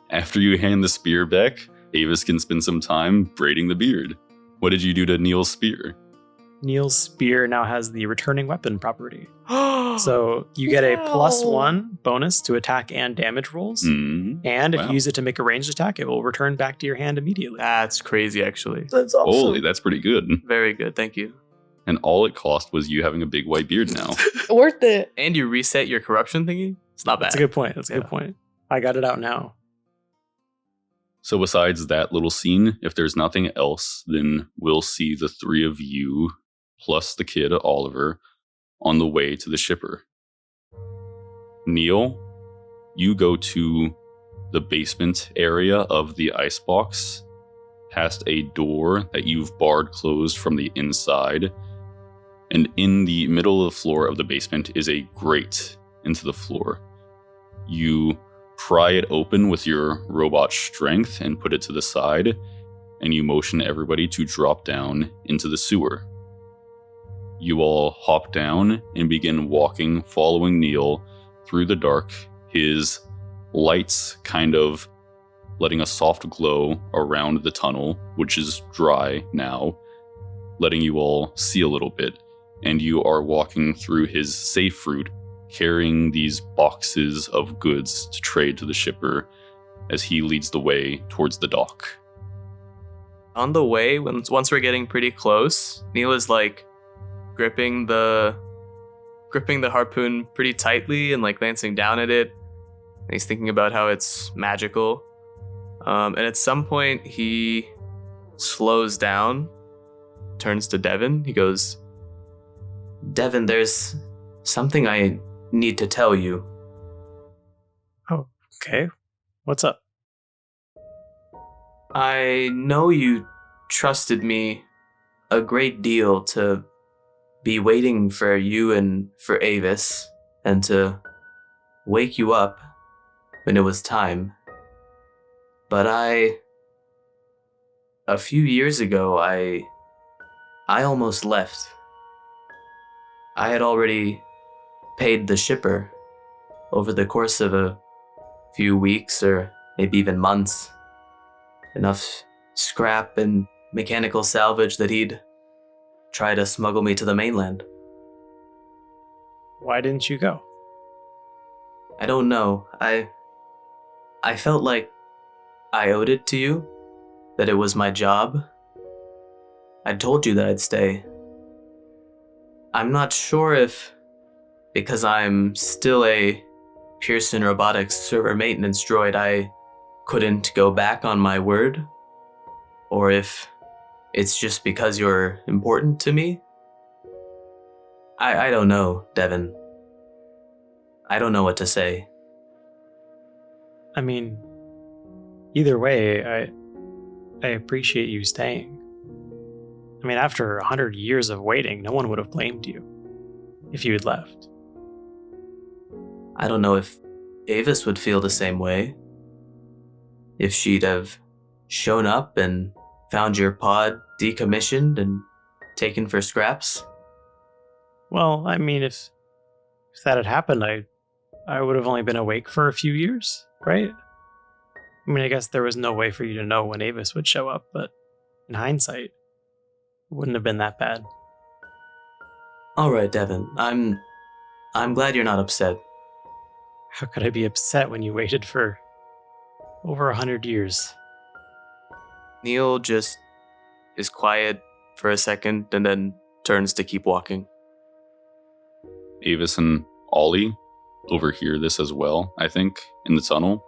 S1: After you hand the spear back, Avis can spend some time braiding the beard. What did you do to Neil's spear?
S3: Neil's spear now has the returning weapon property. So you get a +1 bonus to attack and damage rolls.
S1: Mm.
S3: And if
S1: Wow.
S3: you use it to make a ranged attack, it will return back to your hand immediately.
S4: That's crazy, actually.
S2: That's awesome.
S1: Holy, that's pretty good.
S4: Very good, thank you.
S1: And all it cost was you having a big white beard now.
S2: Worth it.
S4: And you reset your corruption thingy? It's not bad.
S3: That's a good point. That's a
S4: Yeah.
S3: good point. I got it out now.
S1: So besides that little scene, if there's nothing else, then we'll see the three of you, plus the kid, Oliver, on the way to the shipper. Neil, you go to the basement area of the icebox, past a door that you've barred closed from the inside, and in the middle of the floor of the basement is a grate into the floor. You pry it open with your robot strength and put it to the side, and you motion everybody to drop down into the sewer. You all hop down and begin walking, following Neil through the dark, his lights kind of letting a soft glow around the tunnel, which is dry now, letting you all see a little bit. And you are walking through his safe route, carrying these boxes of goods to trade to the shipper as he leads the way towards the dock.
S4: On the way, once we're getting pretty close, Neil is like gripping the harpoon pretty tightly and like glancing down at it. And he's thinking about how it's magical. And at some point he slows down, turns to Devon. He goes,
S5: Devon, there's something I need to tell you.
S3: Oh, okay. What's up?
S5: I know you trusted me a great deal to be waiting for you and for Avis, and to wake you up when it was time. But a few years ago, I almost left. I had already paid the shipper over the course of a few weeks or maybe even months. Enough scrap and mechanical salvage that he'd try to smuggle me to the mainland.
S3: Why didn't you go?
S5: I don't know. I felt like I owed it to you, that it was my job. I told you that I'd stay. I'm not sure if, because I'm still a Pearson Robotics server maintenance droid, I couldn't go back on my word, or if it's just because you're important to me. I don't know, Devon. I don't know what to say.
S3: I mean, either way, I appreciate you staying. I mean, after 100 years of waiting, no one would have blamed you if you had left.
S5: I don't know if Avis would feel the same way. If she'd have shown up and found your pod decommissioned and taken for scraps.
S3: Well, I mean, if that had happened, I would have only been awake for a few years, right? I mean, I guess there was no way for you to know when Avis would show up, but in hindsight, it wouldn't have been that bad.
S5: All right, Devon. I'm glad you're not upset.
S3: How could I be upset when you waited for over 100 years?
S4: Neil just is quiet for a second and then turns to keep walking.
S1: Avis and Ollie overhear this as well, I think, in the tunnel.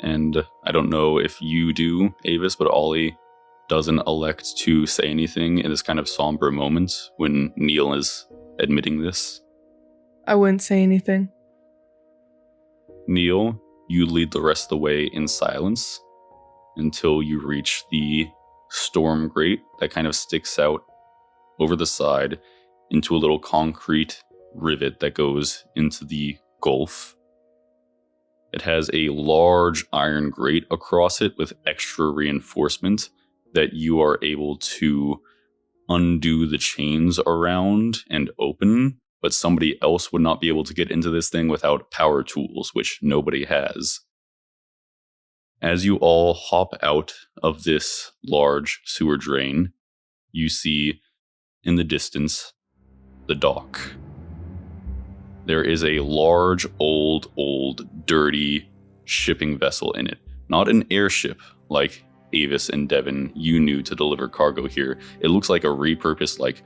S1: And I don't know if you do, Avis, but Ollie doesn't elect to say anything in this kind of somber moment when Neil is admitting this.
S2: I wouldn't say anything.
S1: Neil, you lead the rest of the way in silence until you reach the storm grate that kind of sticks out over the side into a little concrete rivet that goes into the gulf. It has a large iron grate across it with extra reinforcement that you are able to undo the chains around and open, but somebody else would not be able to get into this thing without power tools, which nobody has. As you all hop out of this large sewer drain, you see in the distance the dock. There is a large, old, dirty shipping vessel in it. Not an airship like Avis and Devon you knew to deliver cargo here. It looks like a repurposed,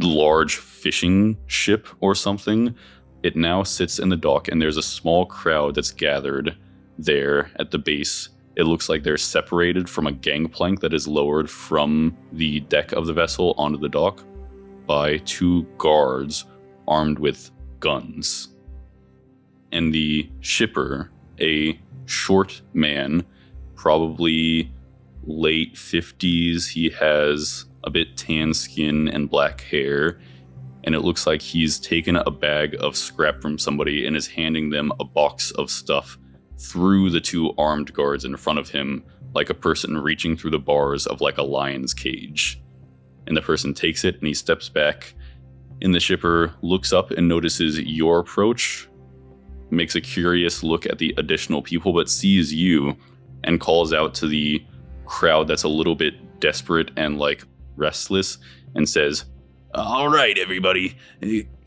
S1: large fishing ship or something. It now sits in the dock, and there's a small crowd that's gathered there at the base. It looks like they're separated from a gangplank that is lowered from the deck of the vessel onto the dock by 2 guards armed with guns. And the shipper, a short man, probably late 50s. He has a bit tan skin and black hair, and it looks like he's taken a bag of scrap from somebody and is handing them a box of stuff through the 2 armed guards in front of him, like a person reaching through the bars of a lion's cage. And the person takes it and he steps back, and the shipper looks up and notices your approach, makes a curious look at the additional people, but sees you and calls out to the crowd that's a little bit desperate and restless and says, "All right, everybody,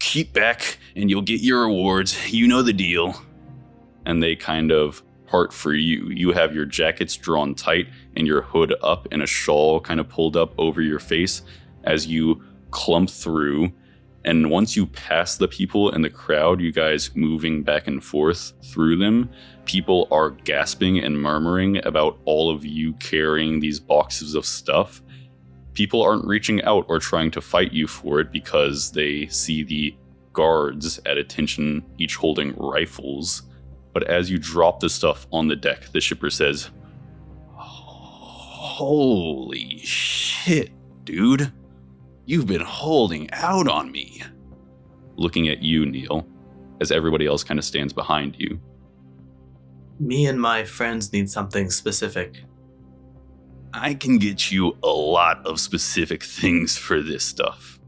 S1: keep back and you'll get your rewards. You know the deal." And they kind of part for you. You have your jackets drawn tight and your hood up and a shawl kind of pulled up over your face as you clump through. And once you pass the people in the crowd, you guys moving back and forth through them, people are gasping and murmuring about all of you carrying these boxes of stuff. People aren't reaching out or trying to fight you for it because they see the guards at attention, each holding rifles. But as you drop the stuff on the deck, the shipper says, "Holy shit, dude. You've been holding out on me." Looking at you, Neil, as everybody else kind of stands behind you.
S5: Me and my friends need something specific.
S1: "I can get you a lot of specific things for this stuff."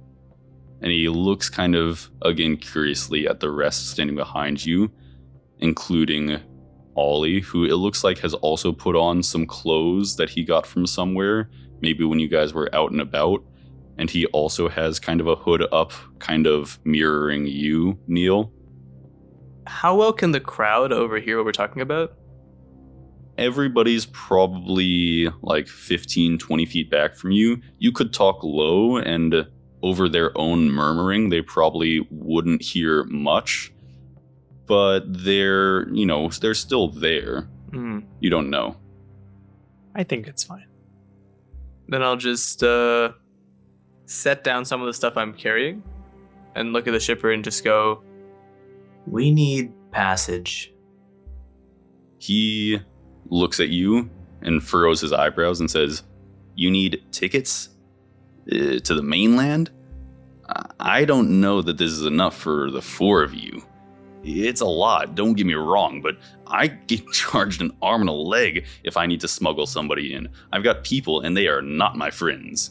S1: And he looks kind of, again, curiously at the rest standing behind you, including Ollie, who it looks like has also put on some clothes that he got from somewhere, maybe when you guys were out and about. And he also has kind of a hood up, kind of mirroring you, Neil.
S4: How well can the crowd overhear what we're talking about?
S1: Everybody's probably 15, 20 feet back from you. You could talk low, and over their own murmuring, they probably wouldn't hear much. But they're still there. You don't know.
S3: I think it's fine.
S4: Then I'll just set down some of the stuff I'm carrying and look at the shipper and just go,
S5: We need passage.
S1: He looks at you and furrows his eyebrows and says, "You need tickets to the mainland? I don't know that this is enough for the 4 of you. It's a lot, don't get me wrong, but I get charged an arm and a leg if I need to smuggle somebody in. I've got people and they are not my friends."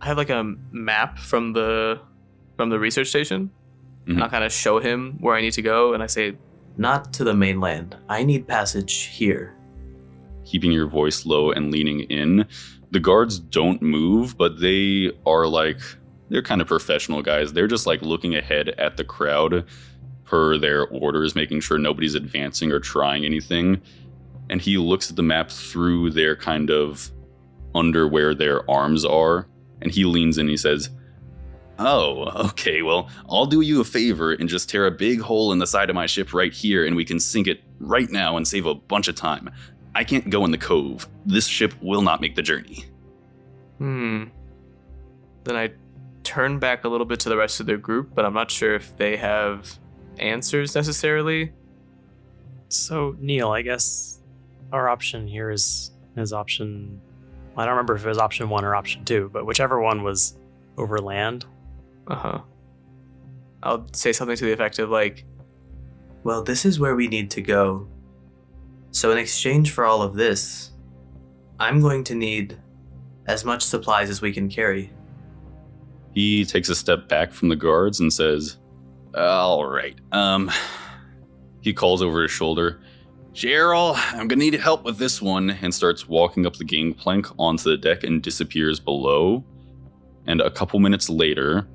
S4: I have a map from the research station. And I'll kind of show him where I need to go, and I say,
S5: Not to the mainland. I need passage here.
S1: Keeping your voice low and leaning in. The guards don't move, but they are they're kind of professional guys. They're just looking ahead at the crowd per their orders, making sure nobody's advancing or trying anything. And he looks at the map through their kind of under where their arms are, and he leans in and he says, "Oh, okay, well, I'll do you a favor and just tear a big hole in the side of my ship right here, and we can sink it right now and save a bunch of time. I can't go in the cove. This ship will not make the journey."
S4: Then I turn back a little bit to the rest of their group, but I'm not sure if they have answers necessarily.
S3: So, Neil, I guess our option here is option... I don't remember if it was option 1 or option 2, but whichever one was over land.
S4: I'll say something to the effect of like,
S5: Well, this is where we need to go. So in exchange for all of this, I'm going to need as much supplies as we can carry.
S1: He takes a step back from the guards and says, all right. He calls over his shoulder, Gerald, I'm gonna need help with this one, and starts walking up the gangplank onto the deck and disappears below. And a couple minutes later,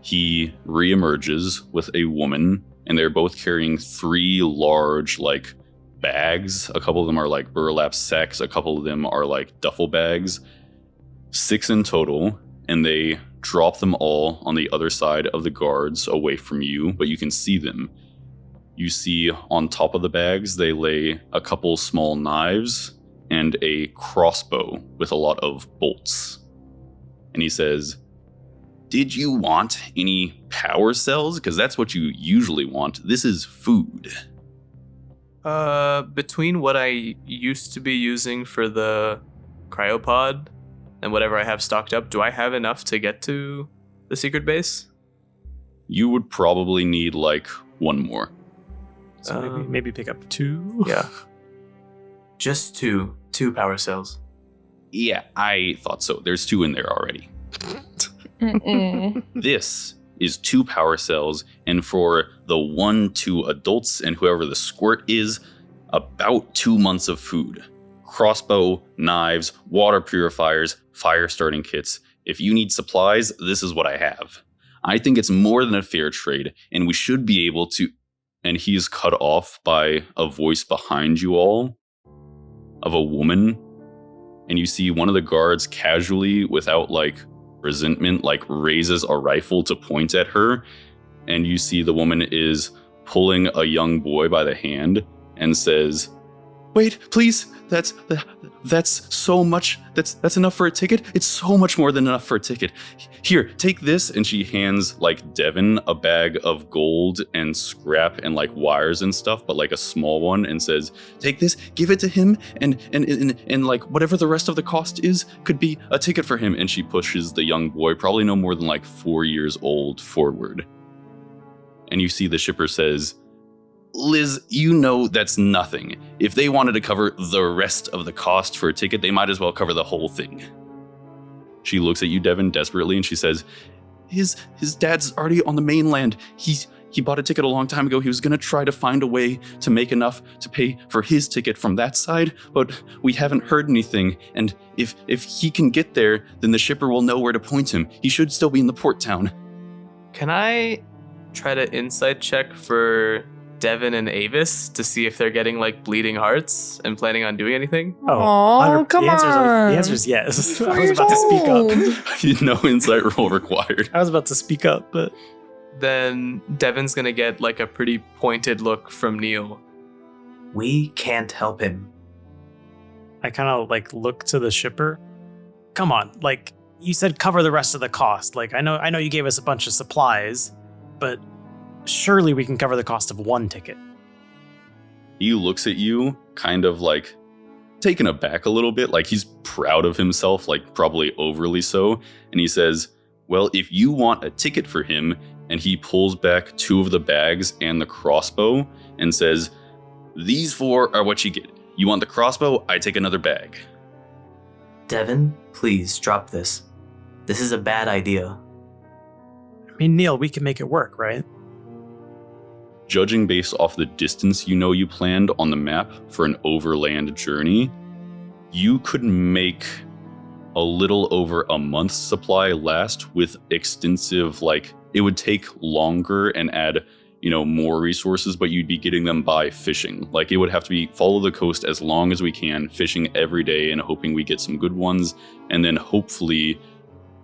S1: he reemerges with a woman, and they're both carrying 3 large, like, bags. A couple of them are like burlap sacks, a couple of them are like duffel bags. 6 in total, and they drop them all on the other side of the guards away from you, but you can see them. You see on top of the bags, they lay a couple small knives and a crossbow with a lot of bolts. And he says, did you want any power cells? Because that's what you usually want. This is food.
S4: between what I used to be using for the cryopod and whatever I have stocked up, do I have enough to get to the secret base?
S1: You would probably need like 1 more.
S3: So maybe pick up 2.
S4: Yeah.
S5: Just two power cells.
S1: Yeah, I thought so. There's 2 in there already. This is 2 power cells, and for the 1-2 adults and whoever the squirt is, about 2 months of food. Crossbow, knives, water purifiers, fire starting kits. If you need supplies, this is what I have. I think it's more than a fair trade, and we should be able to... And he's cut off by a voice behind you all of a woman. And you see one of the guards casually, without like resentment, like raises a rifle to point at her. And you see the woman is pulling a young boy by the hand and says, wait, please, that's so much. That's enough for a ticket. It's so much more than enough for a ticket. Here, take this. And she hands like Devon a bag of gold and scrap and like wires and stuff, but like a small one, and says, take this, give it to him, and like whatever the rest of the cost is could be a ticket for him. And she pushes the young boy, probably no more than like 4 years old, forward. And you see the shipper says, Liz, you know that's nothing. If they wanted to cover the rest of the cost for a ticket, they might as well cover the whole thing. She looks at you, Devon, desperately, and she says, his dad's already on the mainland. He bought a ticket a long time ago. He was going to try to find a way to make enough to pay for his ticket from that side, but we haven't heard anything. And if he can get there, then the shipper will know where to point him. He should still be in the port town.
S4: Can I try to insight check for Devon and Avis to see if they're getting like bleeding hearts and planning on doing anything?
S2: Oh, come on.
S3: The answer is yes. I was
S2: Years
S3: about to speak up.
S1: No insight roll required.
S3: I was about to speak up, but
S4: Then Devon's gonna get like a pretty pointed look from Neil.
S5: We can't help him.
S3: I kind of like look to the shipper. Come on, like you said, cover the rest of the cost. Like I know you gave us a bunch of supplies, but surely we can cover the cost of 1 ticket.
S1: He looks at you, kind of like taken aback a little bit, like he's proud of himself, like probably overly so. And he says, well, if you want a ticket for him, and he pulls back 2 of the bags and the crossbow and says, these 4 are what you get. You want the crossbow? I take another bag.
S5: Devon, please drop this. This is a bad idea.
S3: I mean, Neil, we can make it work, right?
S1: Judging based off the distance you know you planned on the map for an overland journey, you could make a little over a month's supply last with extensive, like, it would take longer and add, more resources, but you'd be getting them by fishing. Like, it would have to be follow the coast as long as we can, fishing every day and hoping we get some good ones. And then hopefully,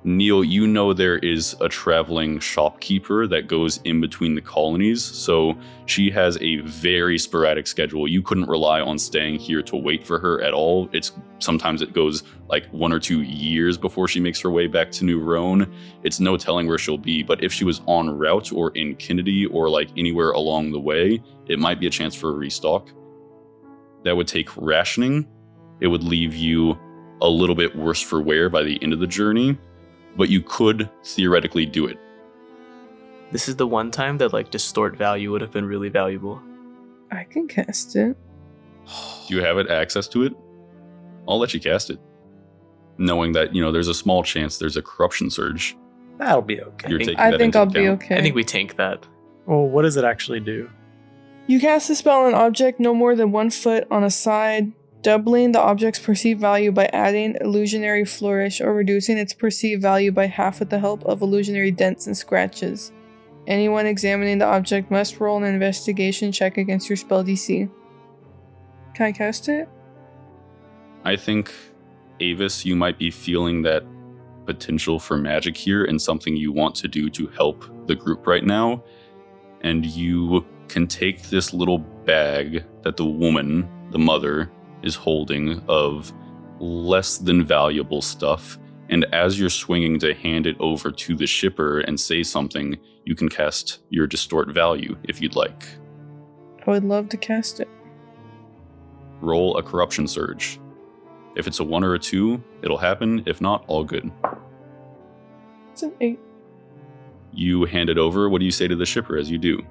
S1: Neil, there is a traveling shopkeeper that goes in between the colonies. So she has a very sporadic schedule. You couldn't rely on staying here to wait for her at all. Sometimes it goes like 1 or 2 years before she makes her way back to New Ronne. It's no telling where she'll be, but if she was en route or in Kennedy or like anywhere along the way, it might be a chance for a restock. That would take rationing. It would leave you a little bit worse for wear by the end of the journey. but you could theoretically do it.
S4: This is the one time that like distort value would have been really valuable.
S2: I can cast it.
S1: Do you have access to it? I'll let you cast it. Knowing that, there's a small chance there's a corruption surge.
S3: That'll be okay.
S1: You're taking
S2: I
S1: that
S2: think
S1: into
S2: I'll be
S1: account.
S2: okay.
S4: I think we tank that.
S3: Well, what does it actually do?
S2: You cast a spell on an object no more than 1 foot on a side, doubling the object's perceived value by adding illusionary flourish or reducing its perceived value by half with the help of illusionary dents and scratches. Anyone examining the object must roll an investigation check against your spell DC. Can I cast it?
S1: I think, Avis, you might be feeling that potential for magic here and something you want to do to help the group right now. And you can take this little bag that the woman, the mother, is holding of less than valuable stuff. And as you're swinging to hand it over to the shipper and say something, you can cast your distort value if you'd like.
S2: I would love to cast it.
S1: Roll a corruption surge. If it's a 1 or a 2, it'll happen. If not, all good.
S2: It's an 8.
S1: You hand it over. What do you say to the shipper as you do?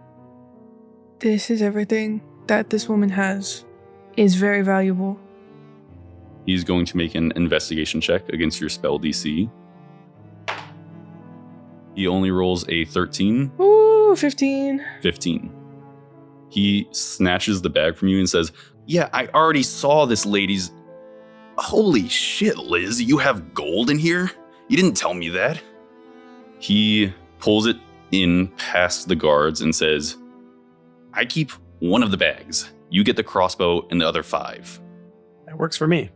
S2: This is everything that this woman has. Is very valuable.
S1: He's going to make an investigation check against your spell DC. He only rolls a 13.
S2: Ooh, 15.
S1: 15. He snatches the bag from you and says, "Yeah, I already saw this lady's..." "Holy shit, Liz, you have gold in here? You didn't tell me that." He pulls it in past the guards and says, "I keep one of the bags. You get the crossbow and the other 5.
S3: That works for me.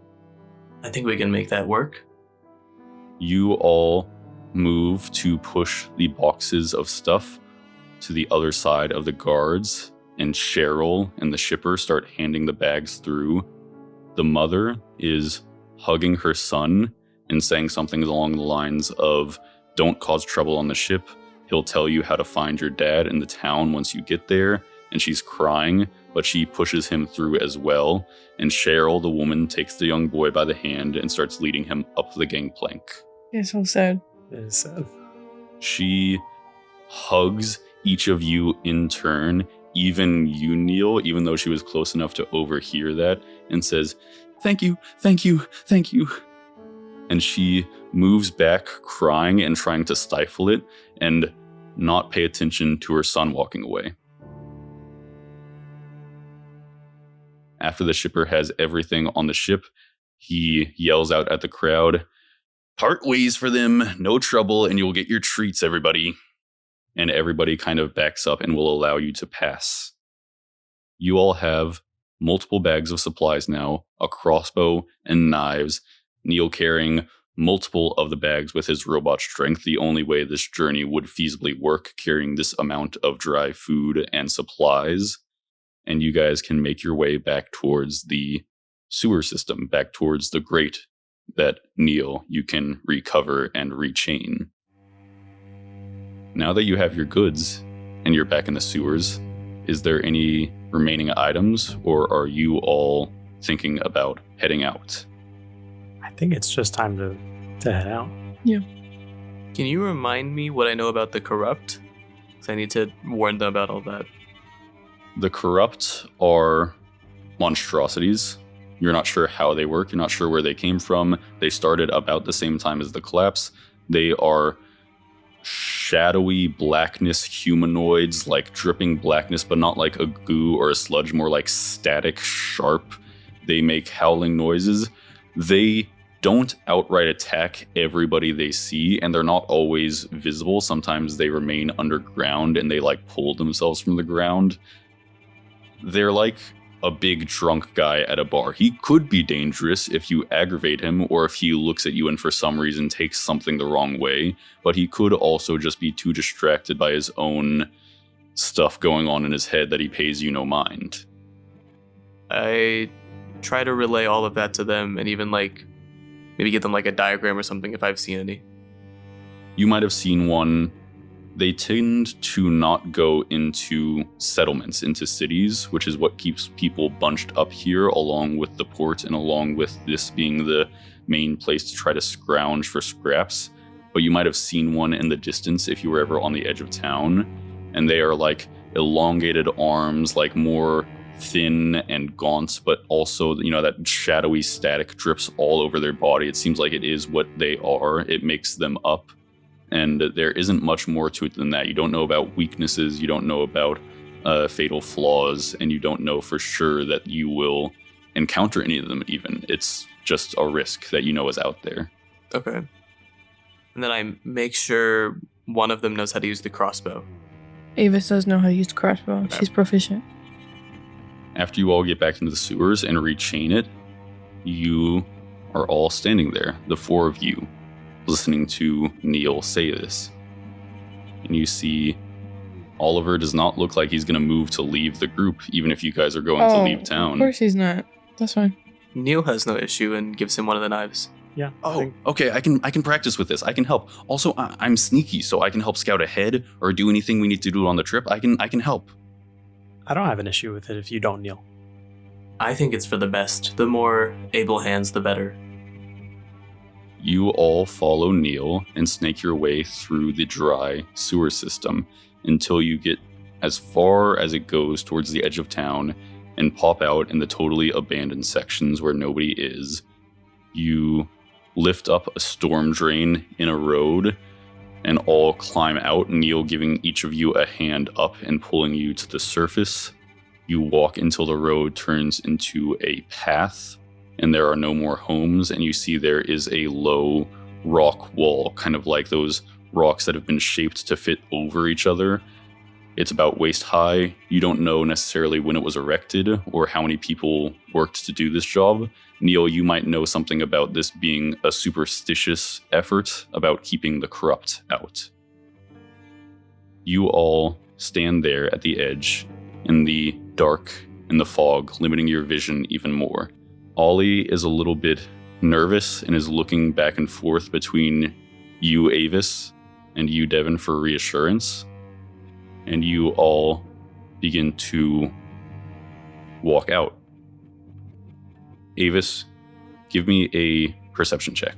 S5: I think we can make that work.
S1: You all move to push the boxes of stuff to the other side of the guards, and Cheryl and the shipper start handing the bags through. The mother is hugging her son and saying something along the lines of, "Don't cause trouble on the ship. He'll tell you how to find your dad in the town once you get there." And she's crying, but she pushes him through as well. And Cheryl, the woman, takes the young boy by the hand and starts leading him up the gangplank.
S2: It's so sad.
S3: It is sad.
S1: She hugs each of you in turn, even you, Neil, even though she was close enough to overhear that, and says, "Thank you, thank you, thank you." And she moves back, crying and trying to stifle it and not pay attention to her son walking away. After the shipper has everything on the ship, he yells out at the crowd, "Part ways for them, no trouble, and you'll get your treats, everybody." And everybody kind of backs up and will allow you to pass. You all have multiple bags of supplies now, a crossbow and knives, Neil carrying multiple of the bags with his robot strength, the only way this journey would feasibly work, carrying this amount of dry food and supplies. And you guys can make your way back towards the sewer system, back towards the grate that, Neil, you can recover and rechain. Now that you have your goods and you're back in the sewers, is there any remaining items, or are you all thinking about heading out?
S3: I think it's just time to head out.
S4: Can you remind me what I know about the corrupt? Because I need to warn them about all that.
S1: The corrupt are monstrosities. You're not sure how they work. You're not sure where they came from. They started about the same time as the collapse. They are shadowy blackness humanoids, like dripping blackness, but not like a goo or a sludge, more like static, sharp. They make howling noises. They don't outright attack everybody they see, and they're not always visible. Sometimes they remain underground and they like pull themselves from the ground. They're like a big drunk guy at a bar. He could be dangerous if you aggravate him, or if he looks at you and for some reason takes something the wrong way, but he could also just be too distracted by his own stuff going on in his head that he pays you no mind.
S4: I try to relay all of that to them, and even like maybe get them like a diagram or something if I've seen any.
S1: You might have seen one. They tend to not go into settlements, into cities, which is what keeps people bunched up here, along with the port and along with this being the main place to try to scrounge for scraps. but you might have seen one in the distance if you were ever on the edge of town. And they are like elongated arms, like more thin and gaunt, but also, that shadowy static drips all over their body. It seems like it is what they are. It makes them up. And there isn't much more to it than that. You don't know about weaknesses. You don't know about fatal flaws. And you don't know for sure that you will encounter any of them even. It's just a risk that you know is out there.
S4: Okay. And then I make sure one of them knows how to use the crossbow.
S2: Avis does know how to use the crossbow.
S4: Okay.
S2: She's proficient.
S1: After you all get back into the sewers and rechain it, you are all standing there, the four of you, listening to Neil say this. And you see Oliver does not look like he's going to move to leave the group, even if you guys are going to leave town.
S2: Of course he's not. That's fine.
S4: Neil has no issue and gives him one of the knives.
S3: Yeah.
S1: Oh, okay, I can practice with this. I can help. Also, I'm sneaky, so I can help scout ahead or do anything we need to do on the trip. I can help.
S3: I don't have an issue with it if you don't, Neil.
S5: I think it's for the best. The more able hands, the better.
S1: You all follow Neil and snake your way through the dry sewer system until you get as far as it goes towards the edge of town and pop out in the totally abandoned sections where nobody is. You lift up a storm drain in a road and all climb out, Neil giving each of you a hand up and pulling you to the surface. You walk until the road turns into a path and there are no more homes, and you see there is a low rock wall, kind of like those rocks that have been shaped to fit over each other. It's about waist high. You don't know necessarily when it was erected or how many people worked to do this job. Neil, you might know something about this being a superstitious effort about keeping the corrupt out. You all stand there at the edge in the dark, in the fog, limiting your vision even more. Ollie is a little bit nervous and is looking back and forth between you, Avis, and you, Devon, for reassurance. And you all begin to walk out. Avis, give me a perception check.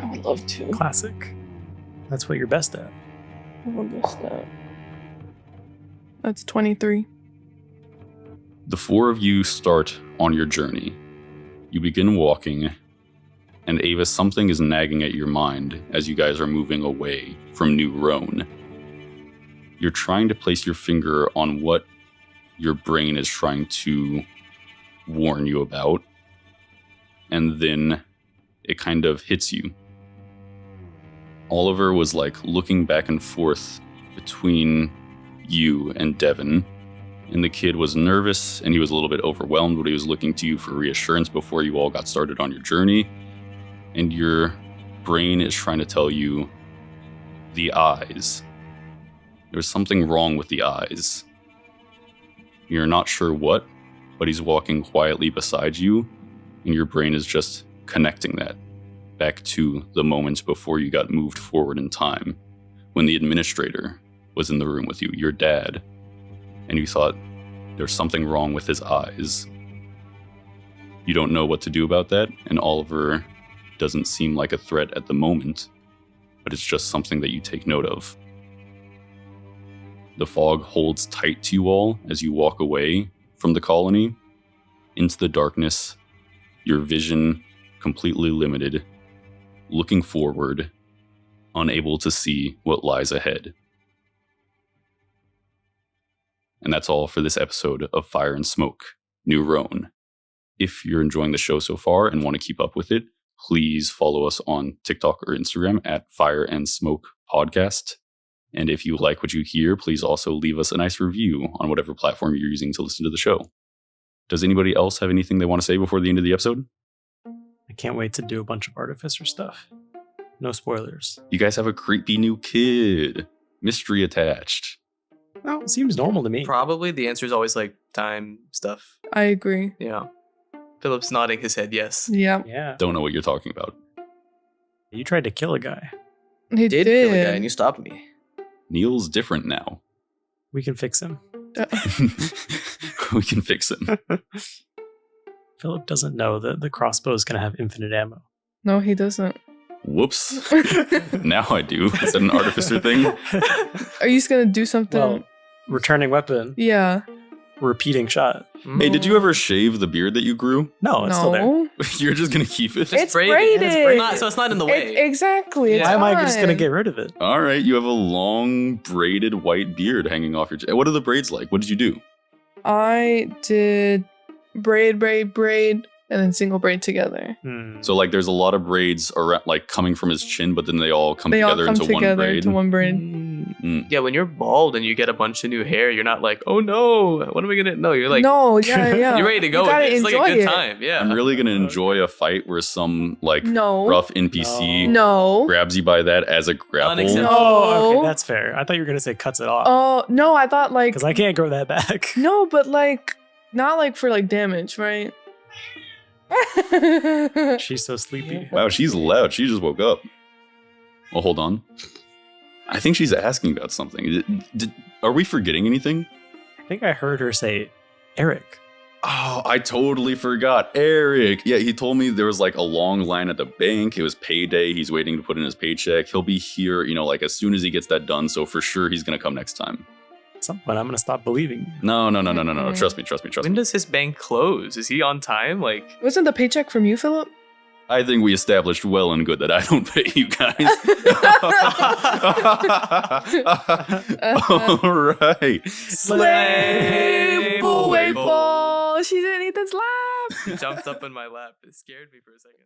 S2: I would love to.
S3: Classic. That's what you're best at.
S2: I would love that. That's 23.
S1: The four of you start on your journey. You begin walking, and Avis, something is nagging at your mind as you guys are moving away from New Ronne. You're trying to place your finger on what your brain is trying to warn you about, and then it kind of hits you. Oliver was like looking back and forth between you and Devon, and the kid was nervous and he was a little bit overwhelmed, but he was looking to you for reassurance before you all got started on your journey. And your brain is trying to tell you the eyes. There's something wrong with the eyes. You're not sure what, but he's walking quietly beside you, and your brain is just connecting that back to the moments before you got moved forward in time, when the administrator was in the room with you, your dad, and you thought there's something wrong with his eyes. You don't know what to do about that, and Oliver doesn't seem like a threat at the moment, but it's just something that you take note of. The fog holds tight to you all as you walk away from the colony into the darkness, your vision completely limited, looking forward, unable to see what lies ahead. And that's all for this episode of Fire and Smoke, New Ronne. If you're enjoying the show so far and want to keep up with it, please follow us on TikTok or Instagram at Fire and Smoke Podcast. And if you like what you hear, please also leave us a nice review on whatever platform you're using to listen to the show. Does anybody else have anything they want to say before the end of the episode?
S3: I can't wait to do a bunch of Artificer stuff. No spoilers.
S1: You guys have a creepy new kid. Mystery attached.
S3: Well, it seems normal to me.
S4: Probably the answer is always like time stuff.
S2: I agree.
S4: Yeah. Phillip's nodding his head yes.
S2: Yeah.
S3: Yeah.
S1: Don't know what you're talking about.
S3: You tried to kill a guy.
S2: He
S4: Did kill a guy and you stopped me.
S1: Neil's different now.
S3: We can fix him.
S1: We can fix him.
S3: Phillip doesn't know that the crossbow is going to have infinite ammo.
S2: No, he doesn't.
S1: Whoops. Now I do. Is that an artificer thing?
S2: Are you just gonna do something?
S3: Well, returning weapon,
S2: Yeah.
S3: repeating shot.
S1: Hey, did you ever shave the beard that you grew?
S3: No, it's still there.
S2: No.
S1: You're just gonna keep it?
S2: It's
S4: braided.
S2: braided.
S4: It's braided. So it's not in the way.
S2: Exactly. It's
S3: Why am I just gonna
S2: fine.
S3: get rid of it?
S1: All right, you have a long braided white beard hanging off your chest. What are the braids like? What did you do?
S2: I did braid, and then single braid together.
S1: So like there's a lot of braids around, like coming from his chin, but then they all come
S2: They all
S1: together
S2: come
S1: into one
S2: together
S1: braid.
S2: to one braid.
S1: Mm.
S4: Yeah, when you're bald and you get a bunch of new hair, you're not like, oh no, what am I gonna? No, you're like,
S2: no, yeah.
S4: you're ready to go.
S2: You gotta
S4: With it. It's like a
S2: enjoy
S4: good
S2: it.
S4: time. Yeah.
S1: I'm really gonna enjoy a fight where some like
S2: No.
S1: rough NPC
S2: No.
S1: grabs you by that as a grapple.
S4: Unacceptable.
S3: Oh,
S2: No.
S3: okay, that's fair. I thought you were gonna say cuts it off
S2: Oh, no, I thought like
S3: because I can't grow that back.
S2: no, but like not like for like damage, right?
S3: She's so sleepy.
S1: Wow, she's loud. She just woke up. Well, hold on. I think she's asking about something. Are we forgetting anything?
S3: I think I heard her say Eric.
S1: Oh, I totally forgot. Eric. Yeah, he told me there was like a long line at the bank. It was payday. He's waiting to put in his paycheck. He'll be here, like as soon as he gets that done. So for sure, he's going to come next time.
S3: At some point, I'm gonna stop believing.
S1: No. Trust me.
S4: When does his bank close? Is he on time? Like,
S2: Wasn't the paycheck from you, Phillip?
S1: I think we established well and good that I don't pay you guys. All right.
S2: Slay
S4: boy,
S2: boy ball. She's in Ethan's lap.
S4: he jumped up in my lap. It scared me for a second.